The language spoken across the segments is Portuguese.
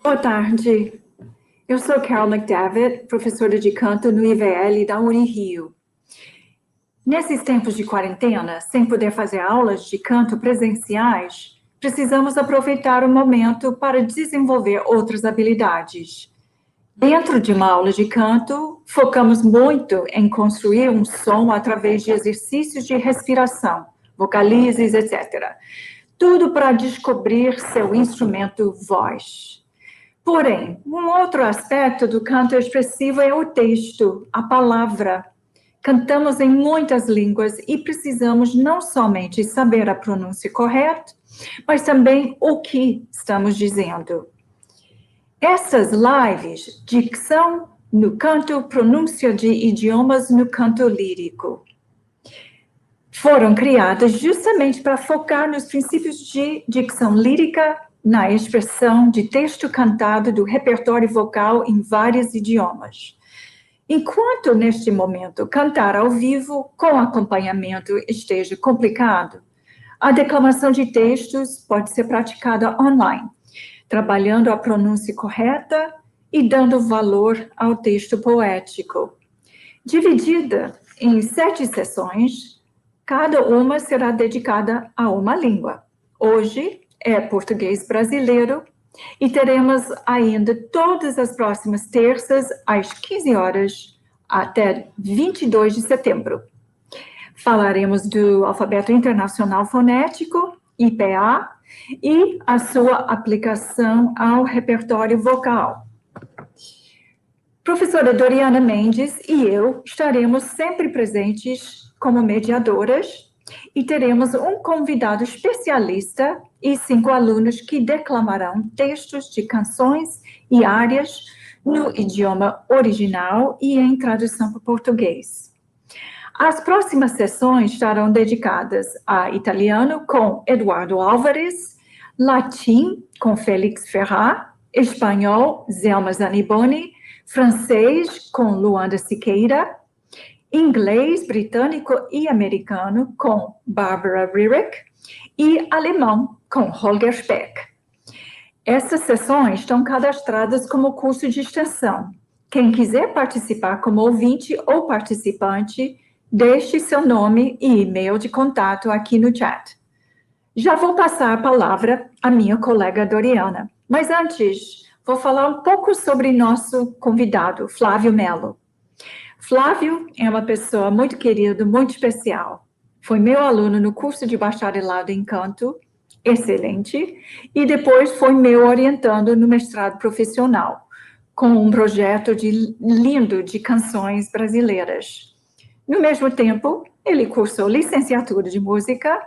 Boa tarde. Eu sou Carol McDavitt, professora de canto no IVL da Unirio. Nesses tempos de quarentena, sem poder fazer aulas de canto presenciais, precisamos aproveitar o momento para desenvolver outras habilidades. Dentro de uma aula de canto, focamos muito em construir um som através de exercícios de respiração, vocalizes, etc. Tudo para descobrir seu instrumento voz. Porém, um outro aspecto do canto expressivo é o texto, a palavra. Cantamos em muitas línguas e precisamos não somente saber a pronúncia correta, mas também o que estamos dizendo. Essas lives, dicção no canto, pronúncia de idiomas no canto lírico, foram criadas justamente para focar nos princípios de dicção lírica, na expressão de texto cantado do repertório vocal em vários idiomas. Enquanto, neste momento, cantar ao vivo com acompanhamento esteja complicado, a declamação de textos pode ser praticada online, trabalhando a pronúncia correta e dando valor ao texto poético. Dividida em 7 sessões, cada uma será dedicada a uma língua. Hoje é português brasileiro e teremos ainda todas as próximas terças às 15 horas até 22 de setembro. Falaremos do alfabeto internacional fonético, IPA, e a sua aplicação ao repertório vocal. Professora Doriana Mendes e eu estaremos sempre presentes como mediadoras e teremos um convidado especialista e 5 alunos que declamarão textos de canções e áreas no idioma original e em tradução para português. As próximas sessões estarão dedicadas a italiano com Eduardo Álvares, latim com Félix Ferrar, espanhol, Zelma Zaniboni, francês com Luanda Siqueira, inglês, britânico e americano com Barbara Ririck e alemão com Holger Speck. Essas sessões estão cadastradas como curso de extensão. Quem quiser participar como ouvinte ou participante, deixe seu nome e e-mail de contato aqui no chat. Já vou passar a palavra à minha colega Doriana, mas antes vou falar um pouco sobre nosso convidado, Flávio Melo. Flávio é uma pessoa muito querida, muito especial. Foi meu aluno no curso de bacharelado em canto, excelente, e depois foi meu orientando no mestrado profissional, com um projeto lindo de canções brasileiras. No mesmo tempo, ele cursou licenciatura de música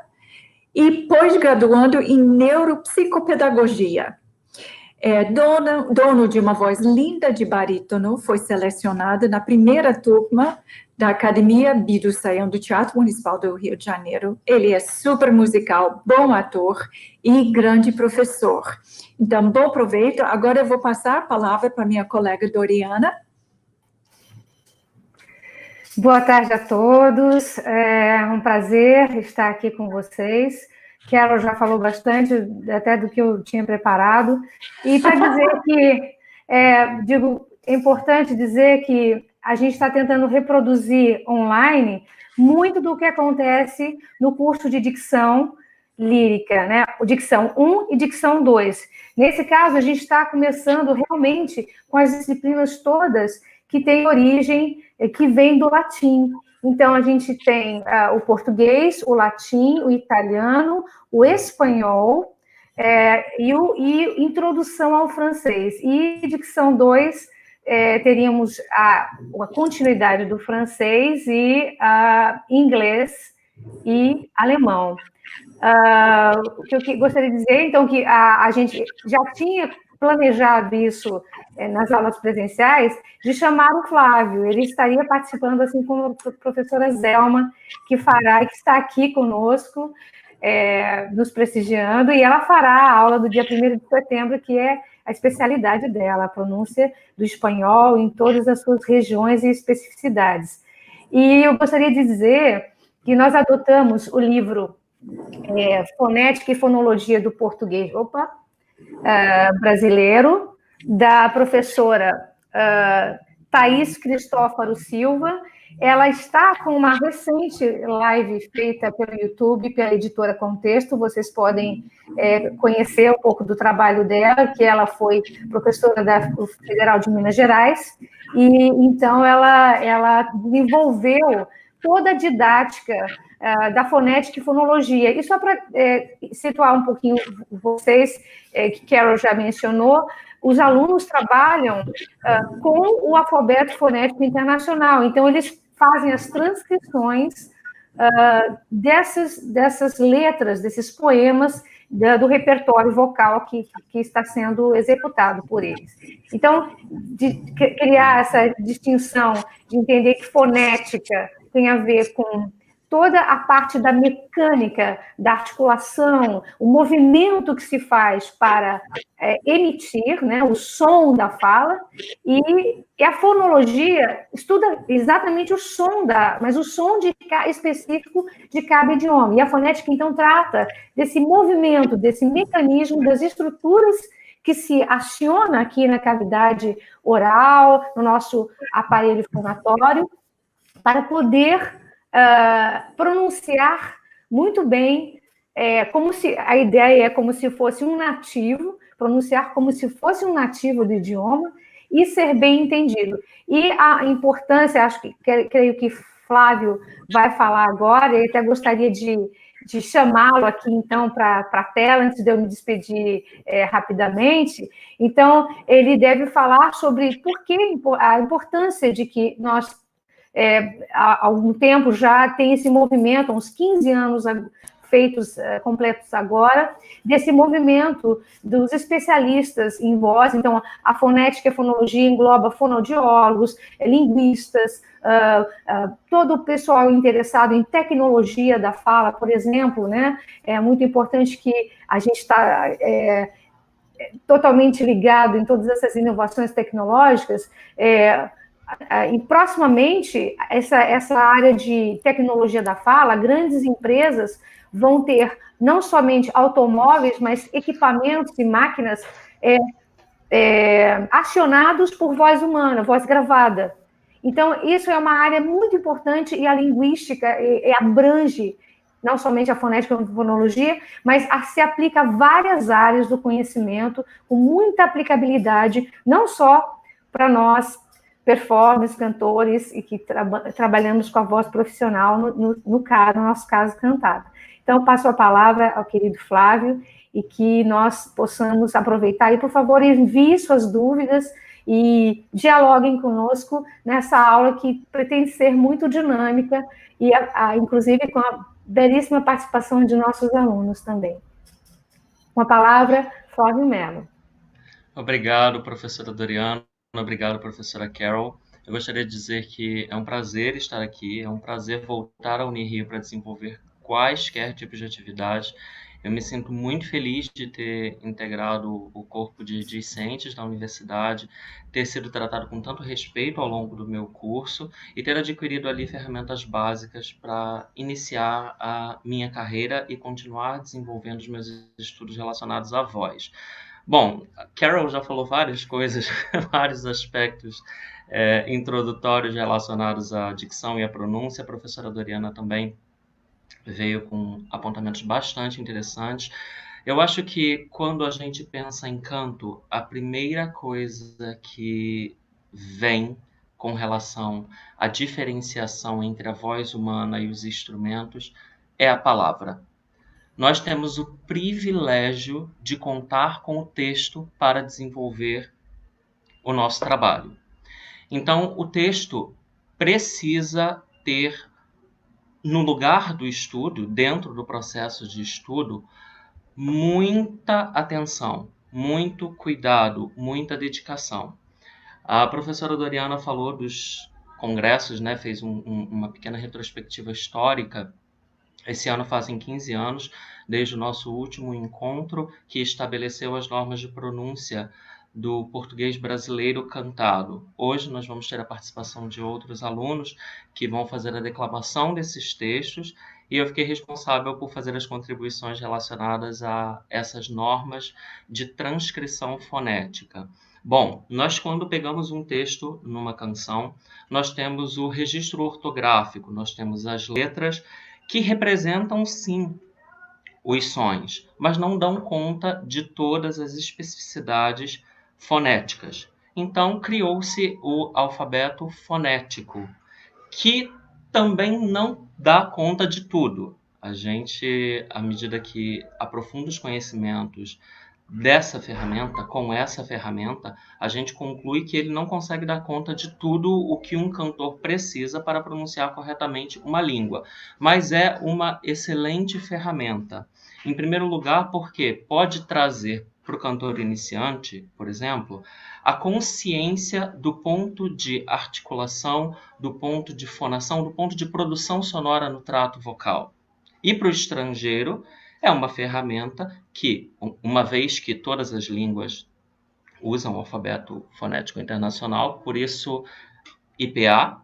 e pós-graduando em neuropsicopedagogia. Dono de uma voz linda de barítono, foi selecionado na primeira turma da Academia Bidu Sayão do Teatro Municipal do Rio de Janeiro. Ele é super musical, bom ator e grande professor. Então, bom proveito. Agora eu vou passar a palavra para minha colega Doriana. Boa tarde a todos. É um prazer estar aqui com vocês. Carol já falou bastante, até do que eu tinha preparado. E para dizer que, é importante dizer que a gente está tentando reproduzir online muito do que acontece no curso de dicção lírica, né? O dicção 1 e dicção 2. Nesse caso, a gente está começando realmente com as disciplinas todas que têm origem, que vem do latim. Então, a gente tem o português, o latim, o italiano, o espanhol e introdução ao francês. E dicção 2, teríamos a continuidade do francês e inglês e alemão. O que eu gostaria de dizer, então, que a gente já tinha planejado isso nas aulas presenciais, de chamar o Flávio. Ele estaria participando, assim como a professora Zelma, que está aqui conosco, nos prestigiando, e ela fará a aula do dia 1º de setembro, que é a especialidade dela, a pronúncia do espanhol em todas as suas regiões e especificidades. E eu gostaria de dizer que nós adotamos o livro Fonética e Fonologia do Português brasileiro, da professora Thaís Cristófaro Silva. Ela está com uma recente live feita pelo YouTube, pela editora Contexto. Vocês podem conhecer um pouco do trabalho dela, que ela foi professora da Federal de Minas Gerais, e então ela desenvolveu toda a didática da fonética e fonologia. E só para situar um pouquinho vocês, que Carol já mencionou, os alunos trabalham com o alfabeto fonético internacional, então eles fazem as transcrições dessas letras, desses poemas do repertório vocal que está sendo executado por eles. Então, de criar essa distinção, de entender que fonética tem a ver com toda a parte da mecânica, da articulação, o movimento que se faz para emitir, né, o som da fala, e a fonologia estuda exatamente o som mas o som específico de cada idioma. E a fonética, então, trata desse movimento, desse mecanismo, das estruturas que se aciona aqui na cavidade oral, no nosso aparelho fonatório, para poder pronunciar muito bem, como se a ideia é como se fosse um nativo, pronunciar como se fosse um nativo do idioma e ser bem entendido. E a importância, creio que Flávio vai falar agora, e até gostaria de chamá-lo aqui, então, para a tela, antes de eu me despedir rapidamente. Então, ele deve falar sobre por que a importância de que nós há algum tempo já tem esse movimento, há uns 15 anos feitos, completos agora, desse movimento dos especialistas em voz. Então, a fonética e a fonologia engloba fonoaudiólogos, linguistas, todo o pessoal interessado em tecnologia da fala, por exemplo, né? É muito importante que a gente está totalmente ligado em todas essas inovações tecnológicas. E proximamente, essa área de tecnologia da fala, grandes empresas vão ter não somente automóveis, mas equipamentos e máquinas acionados por voz humana, voz gravada. Então, isso é uma área muito importante, e a linguística abrange não somente a fonética e a fonologia, mas se aplica a várias áreas do conhecimento, com muita aplicabilidade, não só para nós, performers, cantores, e que trabalhamos com a voz profissional, no nosso caso, cantada. Então, passo a palavra ao querido Flávio, e que nós possamos aproveitar. E, por favor, envie suas dúvidas e dialoguem conosco nessa aula que pretende ser muito dinâmica, e inclusive com a belíssima participação de nossos alunos também. Com a palavra, Flávio Mello. Obrigado, professora Doriana. Obrigado, professora Carol. Eu gostaria de dizer que é um prazer estar aqui, é um prazer voltar à Unirio para desenvolver quaisquer tipos de atividades. Eu me sinto muito feliz de ter integrado o corpo de discentes da universidade, ter sido tratado com tanto respeito ao longo do meu curso e ter adquirido ali ferramentas básicas para iniciar a minha carreira e continuar desenvolvendo os meus estudos relacionados à voz. Bom, Carol já falou várias coisas, vários aspectos introdutórios relacionados à dicção e à pronúncia. A professora Doriana também veio com apontamentos bastante interessantes. Eu acho que quando a gente pensa em canto, a primeira coisa que vem com relação à diferenciação entre a voz humana e os instrumentos é a palavra. Nós temos o privilégio de contar com o texto para desenvolver o nosso trabalho. Então, o texto precisa ter no lugar do estudo, dentro do processo de estudo, muita atenção, muito cuidado, muita dedicação. A professora Doriana falou dos congressos, né? Fez uma pequena retrospectiva histórica. Esse ano fazem 15 anos desde o nosso último encontro, que estabeleceu as normas de pronúncia do português brasileiro cantado. Hoje nós vamos ter a participação de outros alunos que vão fazer a declamação desses textos, e eu fiquei responsável por fazer as contribuições relacionadas a essas normas de transcrição fonética. Bom, nós quando pegamos um texto numa canção, nós temos o registro ortográfico, nós temos as letras que representam, sim, os sons, mas não dão conta de todas as especificidades fonéticas. Então, criou-se o alfabeto fonético, que também não dá conta de tudo. A gente, à medida que aprofunda os conhecimentos dessa ferramenta, com essa ferramenta, a gente conclui que ele não consegue dar conta de tudo o que um cantor precisa para pronunciar corretamente uma língua, mas é uma excelente ferramenta. Em primeiro lugar, porque pode trazer para o cantor iniciante, por exemplo, a consciência do ponto de articulação, do ponto de fonação, do ponto de produção sonora no trato vocal. E para o estrangeiro, é uma ferramenta que, uma vez que todas as línguas usam o alfabeto fonético internacional, por isso IPA,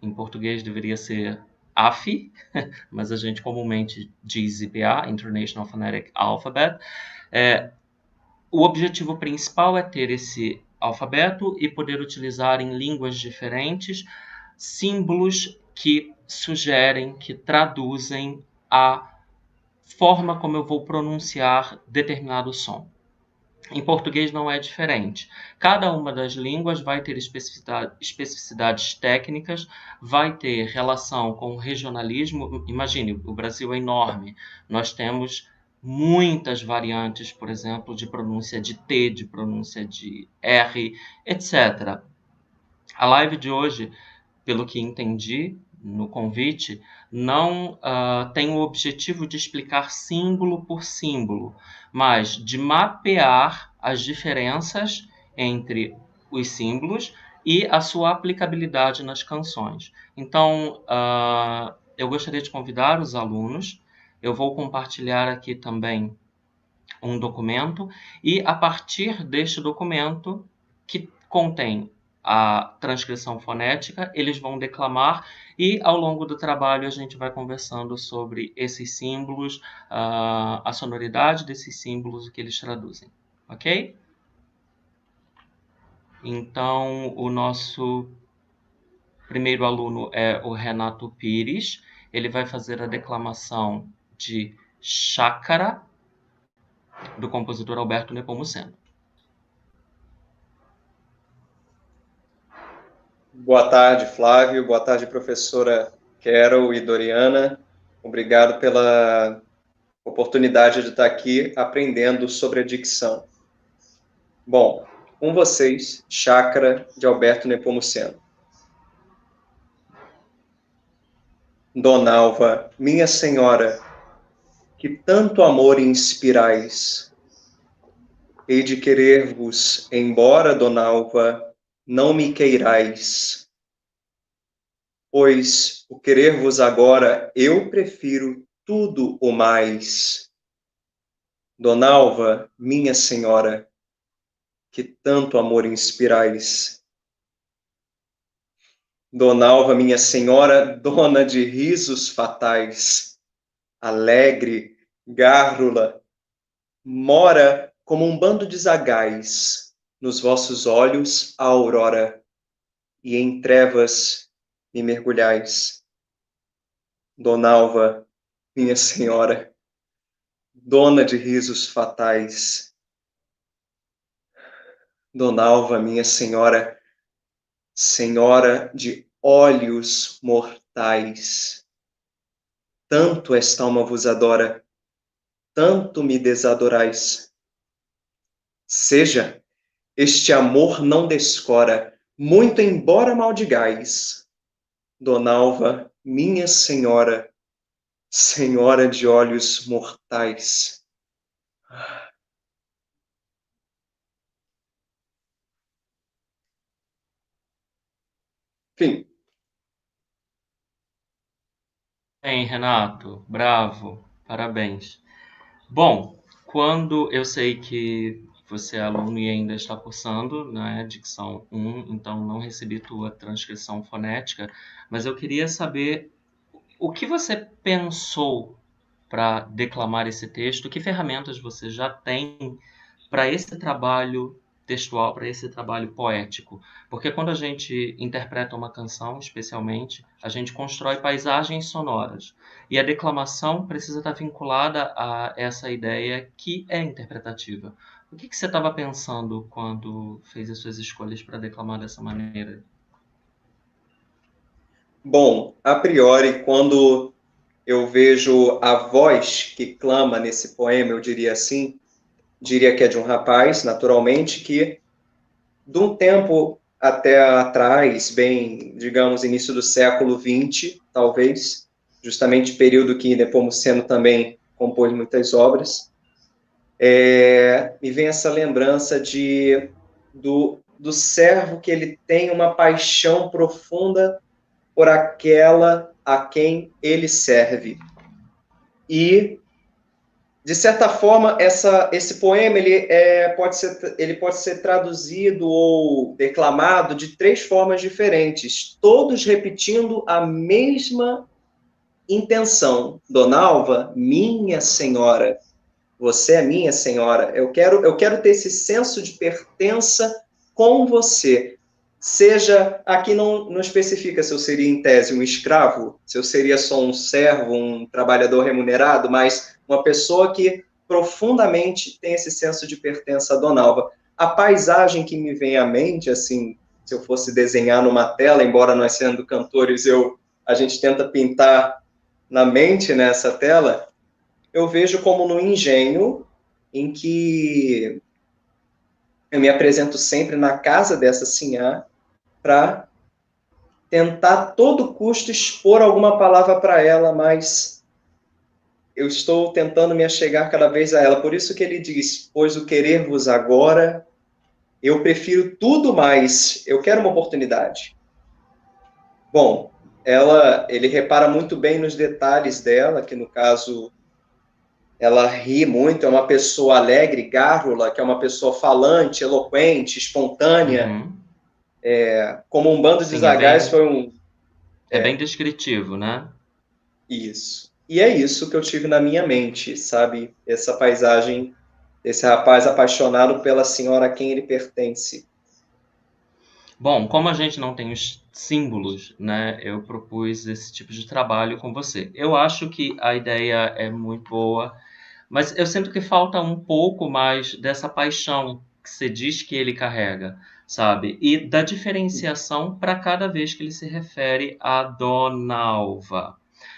em português deveria ser AFI, mas a gente comumente diz IPA, International Phonetic Alphabet. O objetivo principal é ter esse alfabeto e poder utilizar em línguas diferentes símbolos que sugerem, que traduzem a forma como eu vou pronunciar determinado som. Em português não é diferente. Cada uma das línguas vai ter especificidades técnicas, vai ter relação com regionalismo. Imagine, o Brasil é enorme. Nós temos muitas variantes, por exemplo, de pronúncia de T, de pronúncia de R, etc. A live de hoje, pelo que entendi no convite, não tem o objetivo de explicar símbolo por símbolo, mas de mapear as diferenças entre os símbolos e a sua aplicabilidade nas canções. Então, eu gostaria de convidar os alunos. Eu vou compartilhar aqui também um documento, e a partir deste documento, que contém a transcrição fonética, eles vão declamar, e ao longo do trabalho a gente vai conversando sobre esses símbolos, a sonoridade desses símbolos, o que eles traduzem, ok? Então, o nosso primeiro aluno é o Renato Pires. Ele vai fazer a declamação de Chácara, do compositor Alberto Nepomuceno. Boa tarde, Flávio. Boa tarde, professora Carol e Doriana. Obrigado pela oportunidade de estar aqui aprendendo sobre a dicção. Bom, com vocês, Chácara, de Alberto Nepomuceno. Dona Alva, minha senhora, que tanto amor inspirais, hei de querer-vos, embora, Dona Alva, não me queirais, pois o querer-vos agora eu prefiro tudo o mais. Dona Alva, minha senhora, que tanto amor inspirais. Dona Alva, minha senhora, dona de risos fatais, alegre, gárrula, mora como um bando de zagais, nos vossos olhos a aurora, e em trevas me mergulhais. Dona Alva, minha senhora, dona de risos fatais. Dona Alva, minha senhora, senhora de olhos mortais. Tanto esta alma vos adora, tanto me desadorais. Seja, este amor não descora, muito embora mal digais. Dona Alva, minha senhora, senhora de olhos mortais. Enfim. Bem, Renato, bravo, parabéns. Bom, quando eu sei que você é aluno e ainda está cursando, né, dicção 1, então não recebi tua transcrição fonética, mas eu queria saber o que você pensou para declamar esse texto, que ferramentas você já tem para esse trabalho textual, para esse trabalho poético. Porque quando a gente interpreta uma canção, especialmente, a gente constrói paisagens sonoras. E a declamação precisa estar vinculada a essa ideia que é interpretativa. O que você estava pensando quando fez as suas escolhas para declamar dessa maneira? Bom, a priori, quando eu vejo a voz que clama nesse poema, eu diria assim, diria que é de um rapaz, naturalmente, que de um tempo até atrás, bem, digamos, início do século XX, talvez, justamente período que Nepomuceno também compôs muitas obras, me vem essa lembrança do servo que ele tem uma paixão profunda por aquela a quem ele serve. E, de certa forma, esse poema ele pode ser traduzido ou declamado de 3 formas diferentes, todos repetindo a mesma intenção. Dona Alva, minha senhora, você é minha senhora, eu quero ter esse senso de pertença com você. Seja, aqui não especifica se eu seria em tese um escravo, se eu seria só um servo, um trabalhador remunerado, mas uma pessoa que profundamente tem esse senso de pertença a Dona Alva. A paisagem que me vem à mente, assim, se eu fosse desenhar numa tela, embora nós sendo cantores, a gente tenta pintar na mente nessa tela, eu vejo como no engenho em que eu me apresento sempre na casa dessa sinhá para tentar a todo custo expor alguma palavra para ela, mas eu estou tentando me achegar cada vez a ela. Por isso que ele diz, pois o querer-vos agora, eu prefiro tudo mais, eu quero uma oportunidade. Bom, ele repara muito bem nos detalhes dela, que no caso ela ri muito, é uma pessoa alegre, gárrula, que é uma pessoa falante, eloquente, espontânea. Uhum. Como um bando de Sim, zagais foi um... É bem descritivo, né? Isso. E é isso que eu tive na minha mente, sabe? Essa paisagem, esse rapaz apaixonado pela senhora a quem ele pertence. Bom, como a gente não tem os símbolos, né, eu propus esse tipo de trabalho com você. Eu acho que a ideia é muito boa, mas eu sinto que falta um pouco mais dessa paixão que você diz que ele carrega, sabe? E da diferenciação para cada vez que ele se refere a Dona Alva.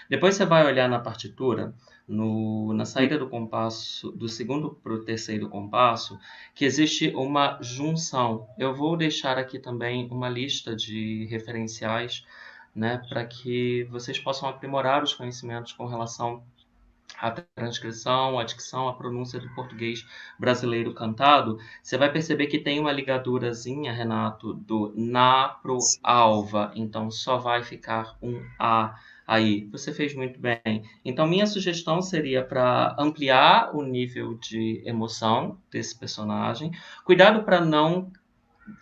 Depois você vai olhar na partitura, na saída do compasso, do segundo para o terceiro compasso, que existe uma junção. Eu vou deixar aqui também uma lista de referenciais, né, para que vocês possam aprimorar os conhecimentos com relação à transcrição, à dicção, à pronúncia do português brasileiro cantado. Você vai perceber que tem uma ligadurazinha, Renato, do na pro alva, então só vai ficar um a aí. Você fez muito bem. Então minha sugestão seria para ampliar o nível de emoção desse personagem. Cuidado para não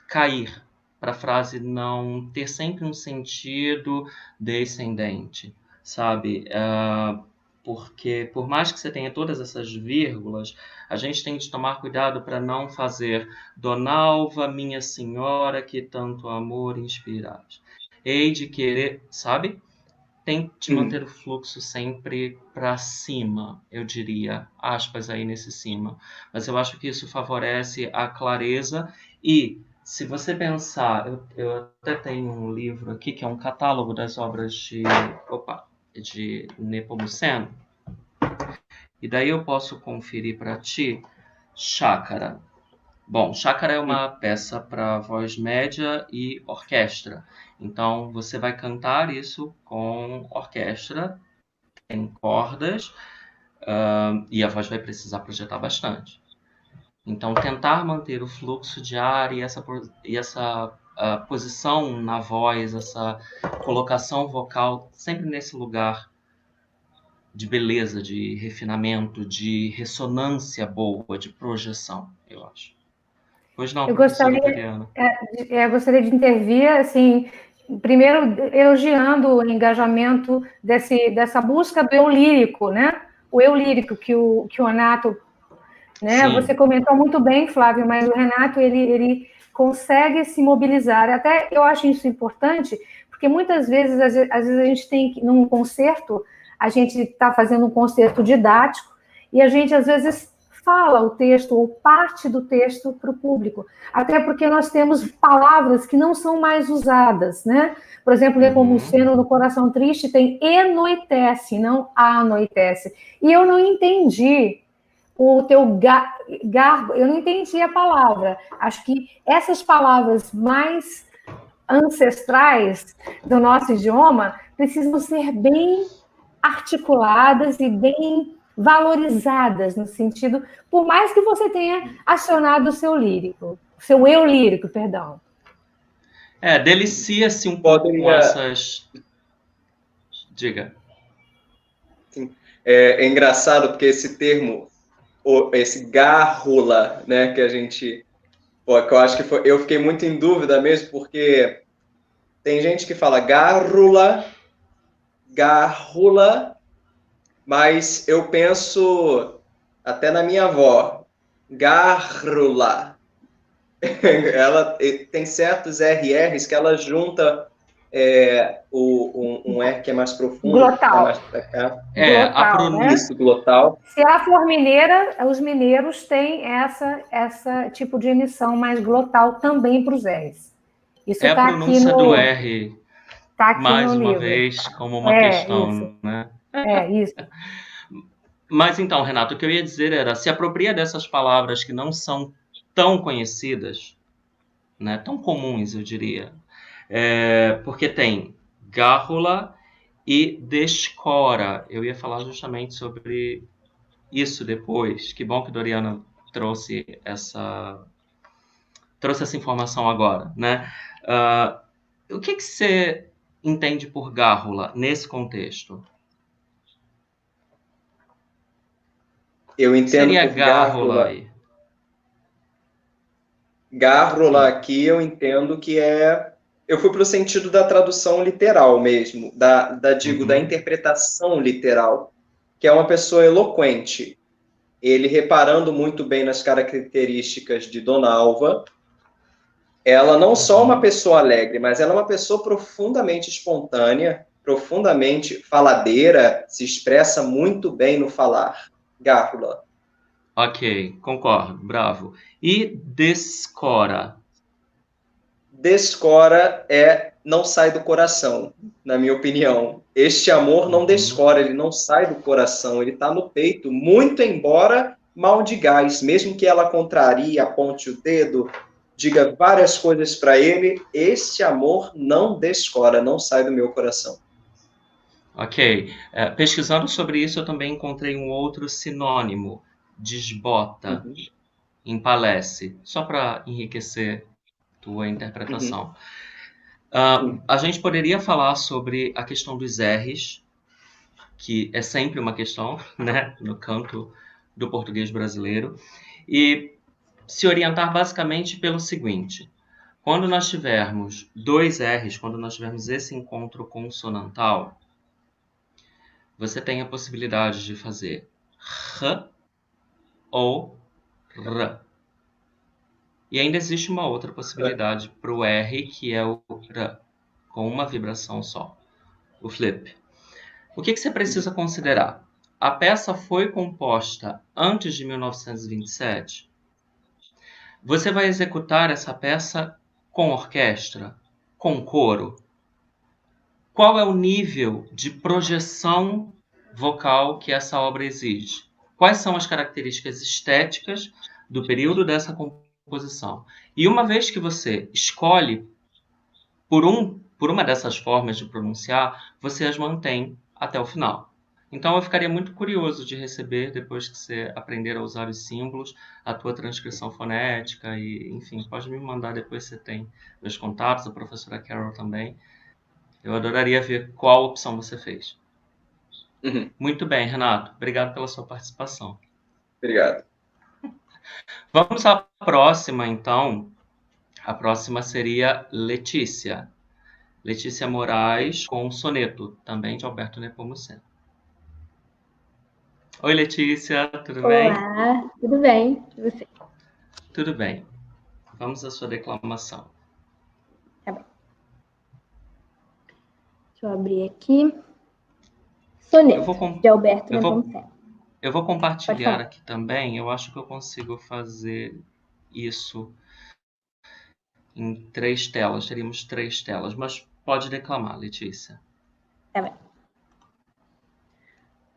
cair, para a frase não ter sempre um sentido descendente, sabe? Porque por mais que você tenha todas essas vírgulas, a gente tem de tomar cuidado para não fazer Dona Alva, minha senhora, que tanto amor inspirais. Hei de querer, sabe? Tem de manter o fluxo sempre para cima, eu diria, aspas aí nesse cima. Mas eu acho que isso favorece a clareza e se você pensar, eu até tenho um livro aqui que é um catálogo das obras de Nepomuceno, e daí eu posso conferir para ti Chácara. Bom, chácara é uma peça para voz média e orquestra. Então, você vai cantar isso com orquestra, tem cordas, e a voz vai precisar projetar bastante. Então, tentar manter o fluxo de ar e essa posição na voz, essa colocação vocal, sempre nesse lugar de beleza, de refinamento, de ressonância boa, de projeção, eu acho. Pois não, Eu professora gostaria, Doriana. gostaria de intervir, assim, primeiro elogiando o engajamento dessa busca do eu lírico, né? O eu lírico que o Renato, né? Sim. Você comentou muito bem, Flávio, mas o Renato, ele consegue se mobilizar. Até eu acho isso importante, porque muitas vezes, às vezes a gente tem que, num concerto, a gente está fazendo um concerto didático e a gente, às vezes, fala o texto ou parte do texto para o público, até porque nós temos palavras que não são mais usadas, né? Por exemplo, Nepomuceno no Coração Triste tem enoitece, não anoitece. E eu não entendi o teu garbo, eu não entendi a palavra. Acho que essas palavras mais ancestrais do nosso idioma precisam ser bem articuladas e bem valorizadas no sentido, por mais que você tenha acionado o seu lírico, o seu eu lírico, perdão. Delicia-se um pouco com essas... Diga. Sim. É engraçado porque esse termo, esse gárrula, né, que a gente... Pô, que eu acho que eu fiquei muito em dúvida mesmo, porque tem gente que fala gárrula, mas eu penso até na minha avó, gárrula. Ela tem certos RRs que ela junta um R que é mais profundo, Glotal. mais pra cá. Glotal, a pronúncia, isso, glotal. Se ela for mineira, os mineiros têm essa tipo de emissão mais glotal também para os R's. Isso a pronúncia do R, tá aqui mais no uma livro. vez, como uma questão, isso. né? Isso. Mas então, Renato, o que eu ia dizer era, se apropria dessas palavras que não são tão conhecidas, né, tão comuns, eu diria, porque tem gárrula e descora. Eu ia falar justamente sobre isso depois. Que bom que Doriana trouxe essa informação agora, né? O que você entende por gárrula nesse contexto? Eu entendo Seria por gárrula aí. Gárrula aqui eu entendo que eu fui para o sentido da tradução literal mesmo, da interpretação literal, que é uma pessoa eloquente. Ele, reparando muito bem nas características de Dona Alva, ela não só é uma pessoa alegre, mas ela é uma pessoa profundamente espontânea, profundamente faladeira, se expressa muito bem no falar. Gárrula. Ok, concordo, bravo. E descora? Descora não sai do coração, na minha opinião. Este amor não descora, ele não sai do coração, ele está no peito, muito embora mal de gás, mesmo que ela contrarie, aponte o dedo, diga várias coisas para ele, este amor não descora, não sai do meu coração. Ok. Pesquisando sobre isso, eu também encontrei um outro sinônimo, desbota, empalece, só para enriquecer tua interpretação. A gente poderia falar sobre a questão dos R's, que é sempre uma questão, né, no canto do português brasileiro, e se orientar basicamente pelo seguinte: quando nós tivermos dois R's, quando nós tivermos esse encontro consonantal, você tem a possibilidade de fazer R ou R. E ainda existe uma outra possibilidade para o R, que é o R, com uma vibração só, o flip. O que você precisa considerar? A peça foi composta antes de 1927? Você vai executar essa peça com orquestra, com coro? Qual é o nível de projeção vocal que essa obra exige? Quais são as características estéticas do período dessa composição composição. E uma vez que você escolhe por uma dessas formas de pronunciar, você as mantém até o final. Então, eu ficaria muito curioso de receber, depois que você aprender a usar os símbolos, a tua transcrição fonética e, enfim, pode me mandar depois, você tem meus contatos, a professora Carol também. Eu adoraria ver qual opção você fez. Uhum. Muito bem, Renato. Obrigado pela sua participação. Obrigado. Vamos à próxima, então. A próxima seria Letícia. Letícia Moraes com Soneto, também de Alberto Nepomuceno. Oi, Letícia, tudo bem? Olá, tudo bem? E você? Tudo bem. Vamos à sua declamação. Tá bem. Deixa eu abrir aqui. Soneto, de Alberto Nepomuceno. Eu vou compartilhar falar. aqui também. Eu acho que eu consigo fazer isso em 3 telas. Teríamos 3 telas, mas pode declamar, Letícia. Tá bem.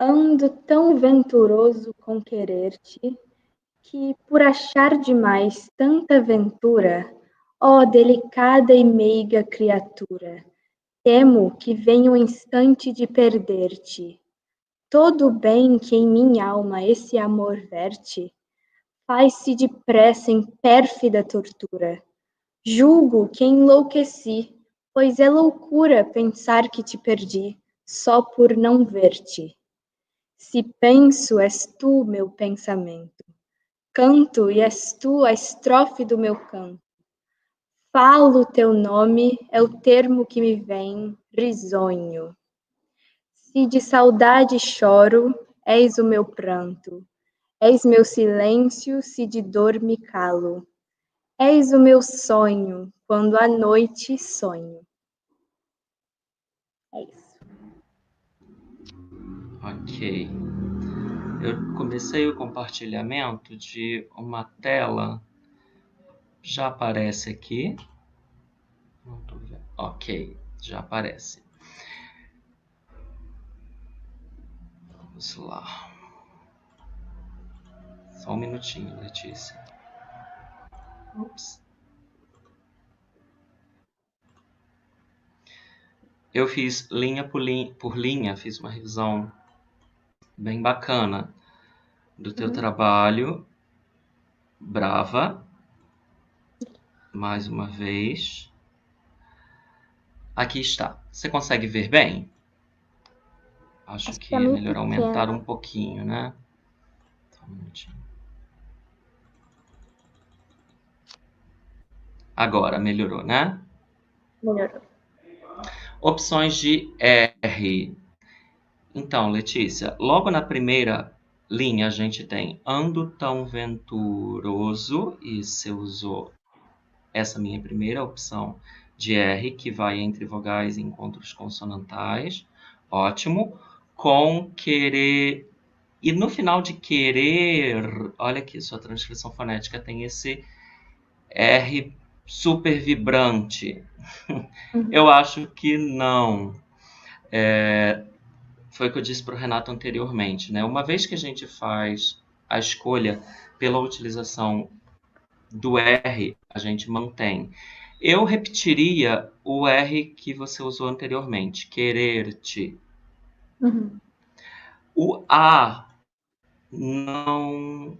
Ando tão venturoso com querer-te, que por achar demais tanta ventura, ó delicada e meiga criatura, temo que venha o instante de perder-te. Todo o bem que em minha alma esse amor verte, faz-se depressa em pérfida tortura. Julgo que enlouqueci, pois é loucura pensar que te perdi, só por não ver-te. Se penso, és tu meu pensamento. Canto, e és tu a estrofe do meu canto. Falo teu nome, é o termo que me vem, risonho. Se de saudade choro, és o meu pranto. És meu silêncio, se de dor me calo. És o meu sonho, quando à noite sonho. É isso. Ok. Eu comecei o compartilhamento de uma tela. Já aparece aqui. Não tô vendo. Ok, já aparece. Vamos lá. Só um minutinho, Letícia. Ups. Eu fiz linha por linha, fiz uma revisão bem bacana do teu trabalho. Brava. Mais uma vez. Aqui está. Você consegue ver bem? Acho que tá é meio melhor aumentar pequeno. um pouquinho, né? Só um minutinho. Agora, melhorou, né? Melhorou. Opções de R. Então, Letícia, logo na primeira linha a gente tem ando tão venturoso, e você usou essa minha primeira opção de R, que vai entre vogais e encontros consonantais. Ótimo. Com querer. E no final de querer, olha aqui, sua transcrição fonética tem esse R super vibrante. Eu acho que não. Foi o que eu disse para o Renato anteriormente, né? Uma vez que a gente faz a escolha pela utilização do R, a gente mantém. Eu repetiria o R que você usou anteriormente, querer-te. O A não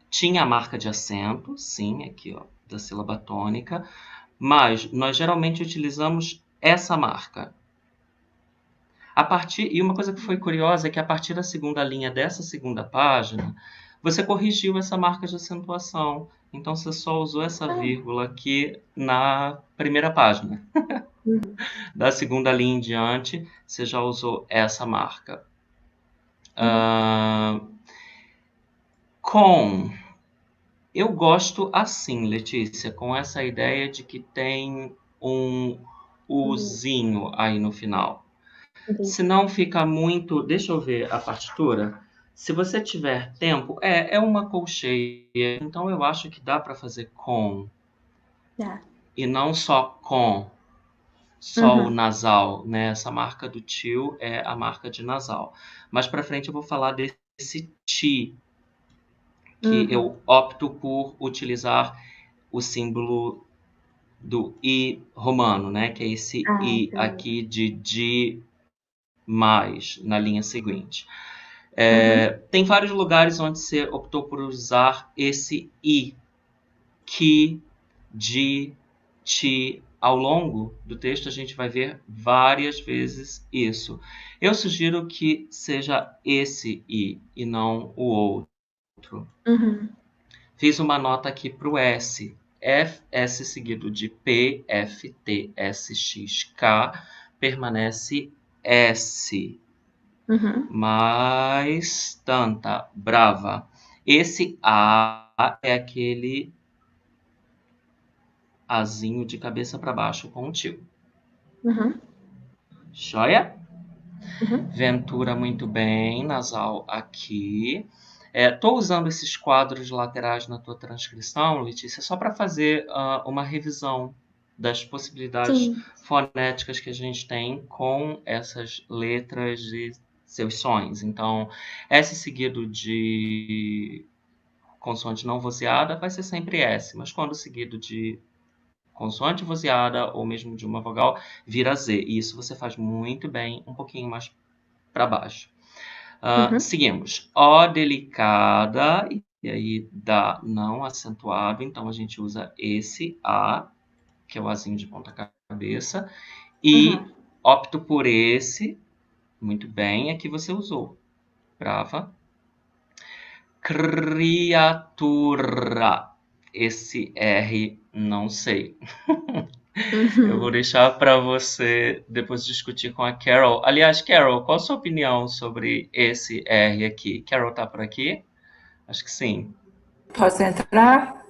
tinha a marca de acento, sim, aqui, ó, da sílaba tônica, mas nós geralmente utilizamos essa marca. E uma coisa que foi curiosa é que a partir da segunda linha dessa segunda página, você corrigiu essa marca de acentuação. Então, você só usou essa vírgula aqui na primeira página. Da segunda linha em diante, você já usou essa marca. Eu gosto assim, Letícia, com essa ideia de que tem um uzinho aí no final. Se não fica muito... Deixa eu ver a partitura. Se você tiver tempo, é uma colcheia, então eu acho que dá para fazer com. E não só com, só o nasal, né? Essa marca do tio é a marca de nasal. Mais para frente eu vou falar desse ti, que eu opto por utilizar o símbolo do I romano, né? Que é esse I entendi. aqui de mais na linha seguinte. Tem vários lugares onde você optou por usar esse I, que, de, ti. Ao longo do texto a gente vai ver várias vezes isso. Eu sugiro que seja esse I e não o outro. Fiz uma nota aqui para o S. S seguido de P, F, T, S, X, K, permanece S. Mas, tanta, brava. Esse A é aquele Azinho de cabeça para baixo com o tio. Joia? Ventura muito bem, nasal aqui. Estou usando esses quadros laterais na tua transcrição, Letícia, só para fazer uma revisão das possibilidades fonéticas que a gente tem com essas letras de seus sons. Então, S seguido de consoante não vozeada vai ser sempre S, mas quando seguido de consoante vozeada ou mesmo de uma vogal, vira Z. E isso você faz muito bem, um pouquinho mais para baixo. Seguimos. O delicada, e aí dá não acentuado, então a gente usa esse A, que é o Azinho de ponta cabeça, e opto por esse, muito bem, aqui você usou. Brava. Criatura. Esse R, não sei. Eu vou deixar para você depois discutir com a Carol. Aliás, Carol, qual a sua opinião sobre esse R aqui? Carol tá por aqui? Acho que sim. Posso entrar?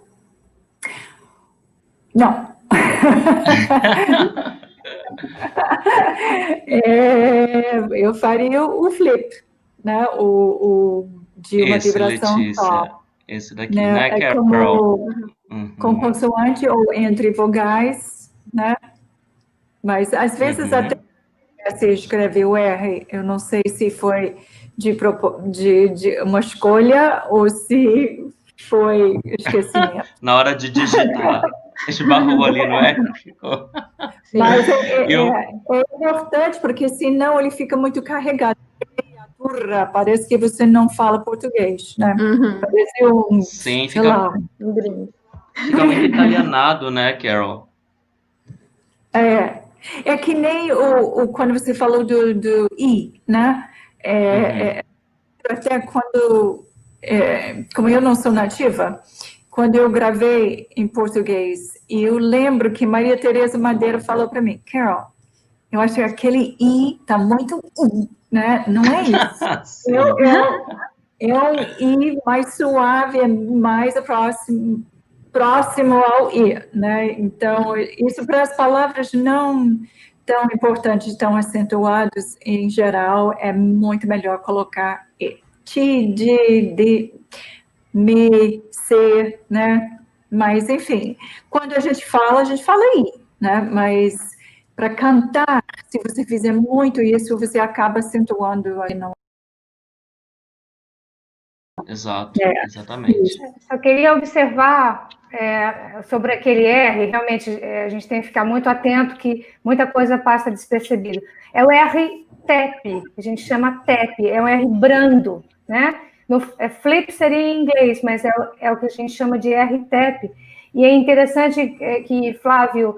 Não. Eu faria o flip, né? O de uma Esse, vibração Letícia. só. Esse daqui, né, É Carol? como com consoante ou entre vogais, né? Mas às vezes até se escreve o R, eu não sei se foi de uma escolha ou se foi esquecimento. Na hora de digitar, esbarrou ali no R, ficou. Mas é importante, porque senão ele fica muito carregado. Parece que você não fala português, né? Parece Sim, sei lá. Fica muito italianado, né, Carol? É que nem quando você falou do I, né? Até quando, como eu não sou nativa, quando eu gravei em português, eu lembro que Maria Tereza Madeira falou para mim, Carol, eu acho que aquele I tá muito I, né? Não é isso. É um I mais suave, mais próximo ao I, né? Então, isso para as palavras não tão importantes, tão acentuadas, em geral, é muito melhor colocar E. Ti, de, me, se, né? Mas, enfim, quando a gente fala I, né? Mas para cantar, se você fizer muito isso, você acaba acentuando aí no... Exato, exatamente. Só queria observar sobre aquele R, realmente a gente tem que ficar muito atento que muita coisa passa despercebido. É o R TEP, a gente chama TEP, é um R brando, né? Flip seria em inglês, mas é o que a gente chama de R TEP. E é interessante que Flávio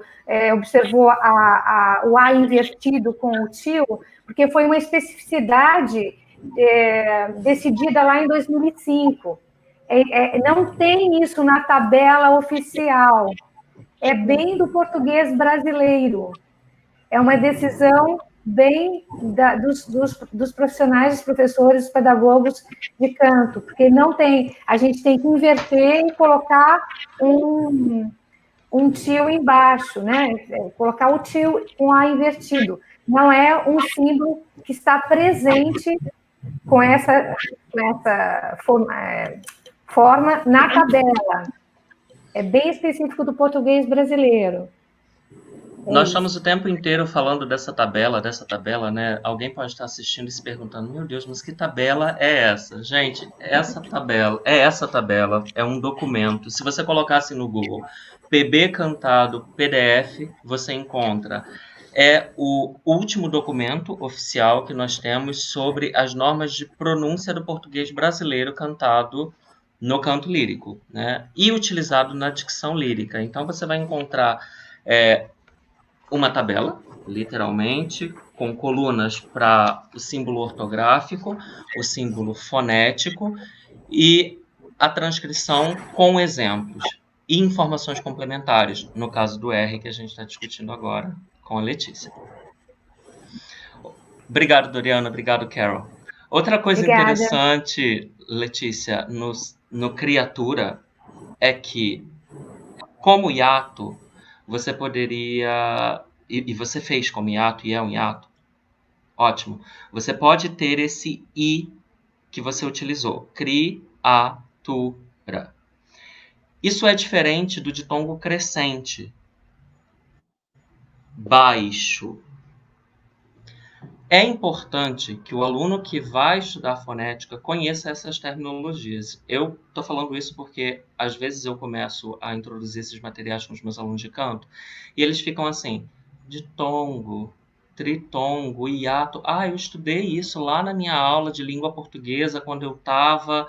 observou o A invertido com o tio, porque foi uma especificidade decidida lá em 2005. Não tem isso na tabela oficial. É bem do português brasileiro. É uma decisão bem dos profissionais, dos professores, dos pedagogos de canto, porque não tem, a gente tem que inverter e colocar um tio embaixo, né? Colocar o tio com A invertido. Não é um símbolo que está presente com essa forma na tabela. É bem específico do português brasileiro. Nós estamos o tempo inteiro falando dessa tabela, né? Alguém pode estar assistindo e se perguntando, meu Deus, mas que tabela é essa? Gente, essa tabela é um documento. Se você colocasse no Google PB Cantado PDF, você encontra. É o último documento oficial que nós temos sobre as normas de pronúncia do português brasileiro cantado no canto lírico, né? E utilizado na dicção lírica. Então você vai encontrar uma tabela, literalmente, com colunas para o símbolo ortográfico, o símbolo fonético e a transcrição com exemplos e informações complementares, no caso do R que a gente está discutindo agora com a Letícia. Obrigado, Doriana. Obrigado, Carol. Outra coisa Obrigada. interessante, Letícia, no Criatura, é que, como hiato, você poderia... E você fez como hiato, e é um hiato. Ótimo. Você pode ter esse I que você utilizou. Criatura. Isso é diferente do ditongo crescente. Baixo. É importante que o aluno que vai estudar fonética conheça essas terminologias. Eu estou falando isso porque, às vezes, eu começo a introduzir esses materiais com os meus alunos de canto e eles ficam assim, ditongo, tritongo, hiato. Ah, eu estudei isso lá na minha aula de língua portuguesa quando eu estava...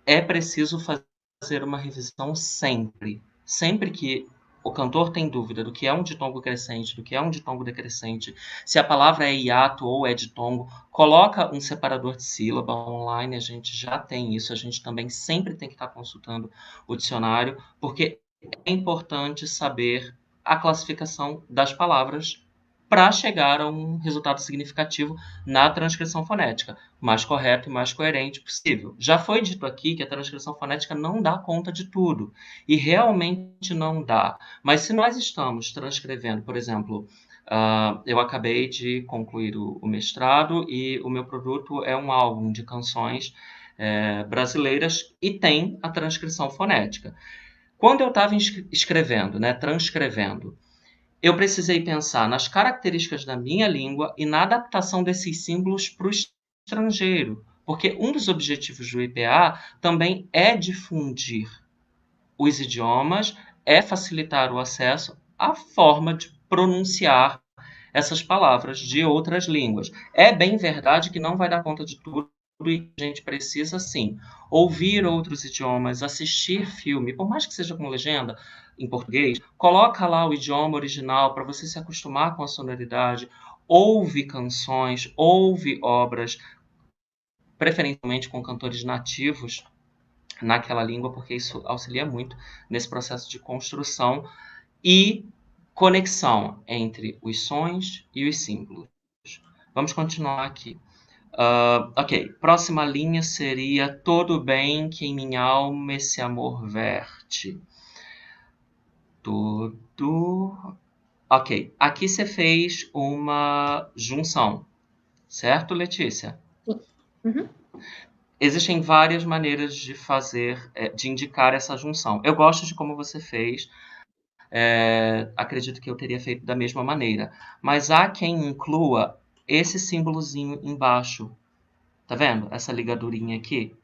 É preciso fazer uma revisão sempre. Sempre que o cantor tem dúvida do que é um ditongo crescente, do que é um ditongo decrescente, se a palavra é hiato ou é ditongo, coloca um separador de sílaba online, a gente já tem isso, a gente também sempre tem que estar consultando o dicionário, porque é importante saber a classificação das palavras para chegar a um resultado significativo na transcrição fonética, mais correto e mais coerente possível. Já foi dito aqui que a transcrição fonética não dá conta de tudo, e realmente não dá. Mas se nós estamos transcrevendo, por exemplo, eu acabei de concluir o mestrado e o meu produto é um álbum de canções brasileiras e tem a transcrição fonética. Quando eu estava escrevendo, transcrevendo, eu precisei pensar nas características da minha língua e na adaptação desses símbolos para o estrangeiro, porque um dos objetivos do IPA também é difundir os idiomas, é facilitar o acesso à forma de pronunciar essas palavras de outras línguas. É bem verdade que não vai dar conta de tudo e a gente precisa, sim, ouvir outros idiomas, assistir filme, por mais que seja com legenda em português, coloca lá o idioma original para você se acostumar com a sonoridade, ouve canções, ouve obras, preferencialmente com cantores nativos naquela língua, porque isso auxilia muito nesse processo de construção e conexão entre os sons e os símbolos. Vamos continuar aqui. Ok, próxima linha seria todo bem que em minha alma esse amor verte. Tudo... Ok, aqui você fez uma junção, certo, Letícia? Sim. Uhum. Existem várias maneiras de fazer, de indicar essa junção. Eu gosto de como você fez. Acredito que eu teria feito da mesma maneira. Mas há quem inclua esse símbolozinho embaixo. Tá vendo? Essa ligadurinha aqui.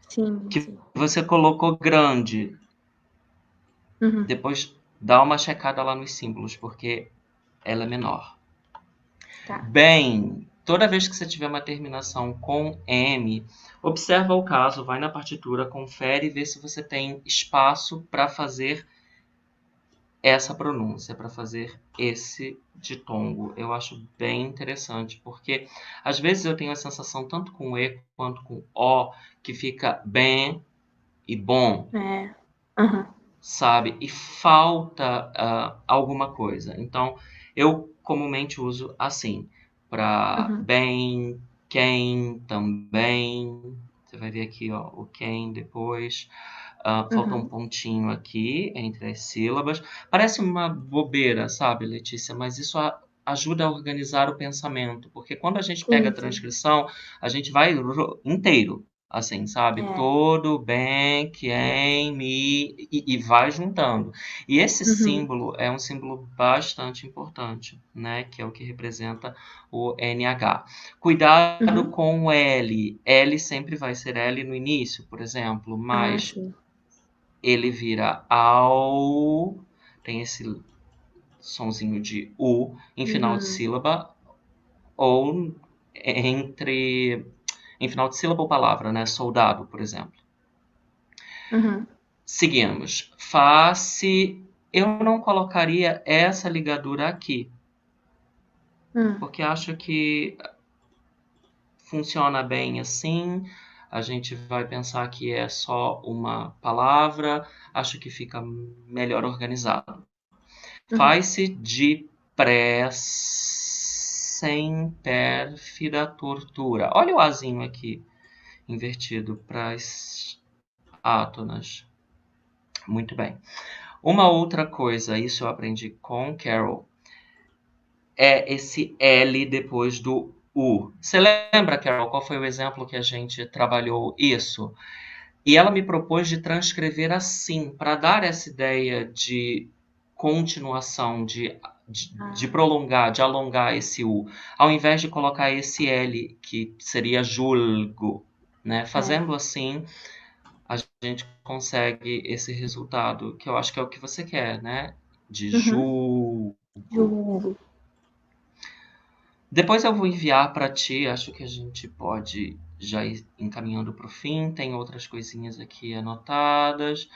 Sim. Que sim. você colocou grande. Uhum. Depois dá uma checada lá nos símbolos, porque ela é menor. Tá. Bem, toda vez que você tiver uma terminação com M, observa o caso, vai na partitura, confere e vê se você tem espaço para fazer essa pronúncia, para fazer esse ditongo. Eu acho bem interessante, porque às vezes eu tenho a sensação, tanto com E quanto com O, que fica bem e bom, sabe? E falta alguma coisa. Então, eu comumente uso assim, para bem, quem, também. Você vai ver aqui, ó, o quem depois. Falta um pontinho aqui entre as sílabas. Parece uma bobeira, sabe, Letícia? Mas isso ajuda a organizar o pensamento. Porque quando a gente pega a transcrição, a gente vai inteiro. assim, sabe? É. Tudo bem, quem, me, e vai juntando. E esse símbolo é um símbolo bastante importante, né? Que é o que representa o NH. Cuidado com o L. L sempre vai ser L no início, por exemplo, mas Sim. ele vira ao, tem esse sonzinho de U em final de sílaba, ou em final de sílaba ou palavra, né? Soldado, por exemplo. Seguimos. Face, eu não colocaria essa ligadura aqui, porque acho que funciona bem assim. A gente vai pensar que é só uma palavra, acho que fica melhor organizado. Faz-se de sem pérfida tortura. Olha o azinho aqui, invertido para as átonas. Muito bem. Uma outra coisa, isso eu aprendi com Carol, é esse L depois do U. Você lembra, Carol, qual foi o exemplo que a gente trabalhou isso? E ela me propôs de transcrever assim, para dar essa ideia de continuação, de prolongar, de alongar esse U, ao invés de colocar esse L, que seria julgo, né? Fazendo assim, a gente consegue esse resultado, que eu acho que é o que você quer, né? De julgo. Depois eu vou enviar para ti, acho que a gente pode já ir encaminhando para o fim. Tem outras coisinhas aqui anotadas.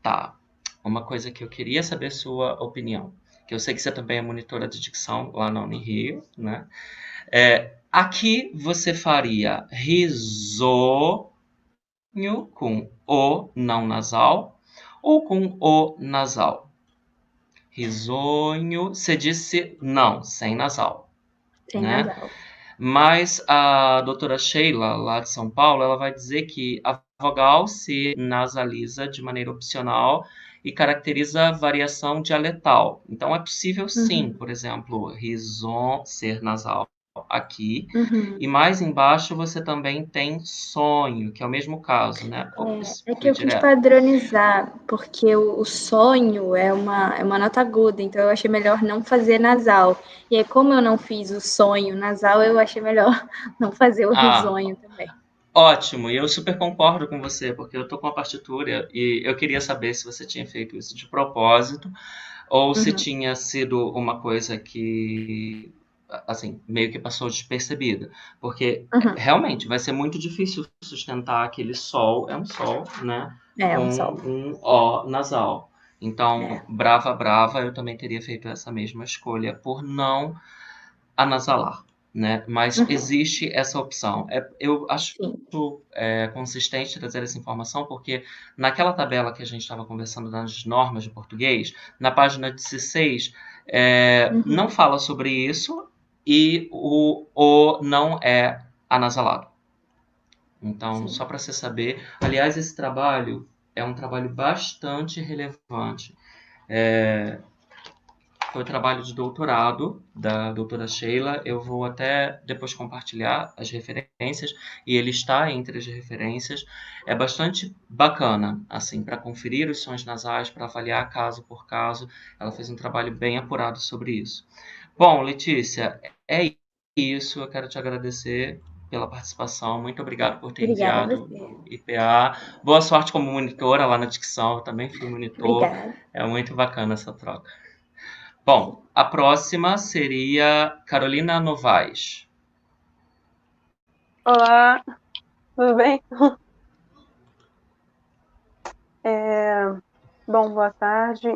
Tá. Uma coisa que eu queria saber sua opinião, que eu sei que você também é monitora de dicção lá na Unirio, né? Aqui você faria risonho com O não nasal ou com O nasal? Risonho, você disse não, sem nasal. Sem né? nasal. Mas a doutora Sheila, lá de São Paulo, ela vai dizer que a vogal se nasaliza de maneira opcional e caracteriza variação dialetal. Então, é possível sim, por exemplo, rison ser nasal aqui, e mais embaixo você também tem sonho, que é o mesmo caso, né? Ops, É que fui eu quis direto. padronizar, porque o sonho é uma nota aguda, então eu achei melhor não fazer nasal. E aí, como eu não fiz o sonho nasal, eu achei melhor não fazer o risonho também. Ótimo, e eu super concordo com você, porque eu tô com a partitura e eu queria saber se você tinha feito isso de propósito ou se tinha sido uma coisa que, assim, meio que passou despercebida. Porque realmente vai ser muito difícil sustentar aquele sol, é um sol, né? É um com sol. um O nasal. Então, brava, brava, eu também teria feito essa mesma escolha por não anasalar, né? Mas existe essa opção. Eu acho consistente trazer essa informação, porque naquela tabela que a gente estava conversando das normas de português, na página 16, não fala sobre isso e o não é anasalado. Então, só para você saber. Aliás, esse trabalho é um trabalho bastante relevante. Foi o trabalho de doutorado da doutora Sheila. Eu vou até depois compartilhar as referências e ele está entre as referências. É bastante bacana, assim, para conferir os sons nasais, para avaliar caso por caso. Ela fez um trabalho bem apurado sobre isso. Bom, Letícia, é isso. Eu quero te agradecer pela participação. Muito obrigado por ter enviado o IPA. Boa sorte como monitora lá na dicção. Eu também fui monitor. Obrigada. É muito bacana essa troca. Bom, a próxima seria Carolina Novaes. Olá, tudo bem? Bom, boa tarde.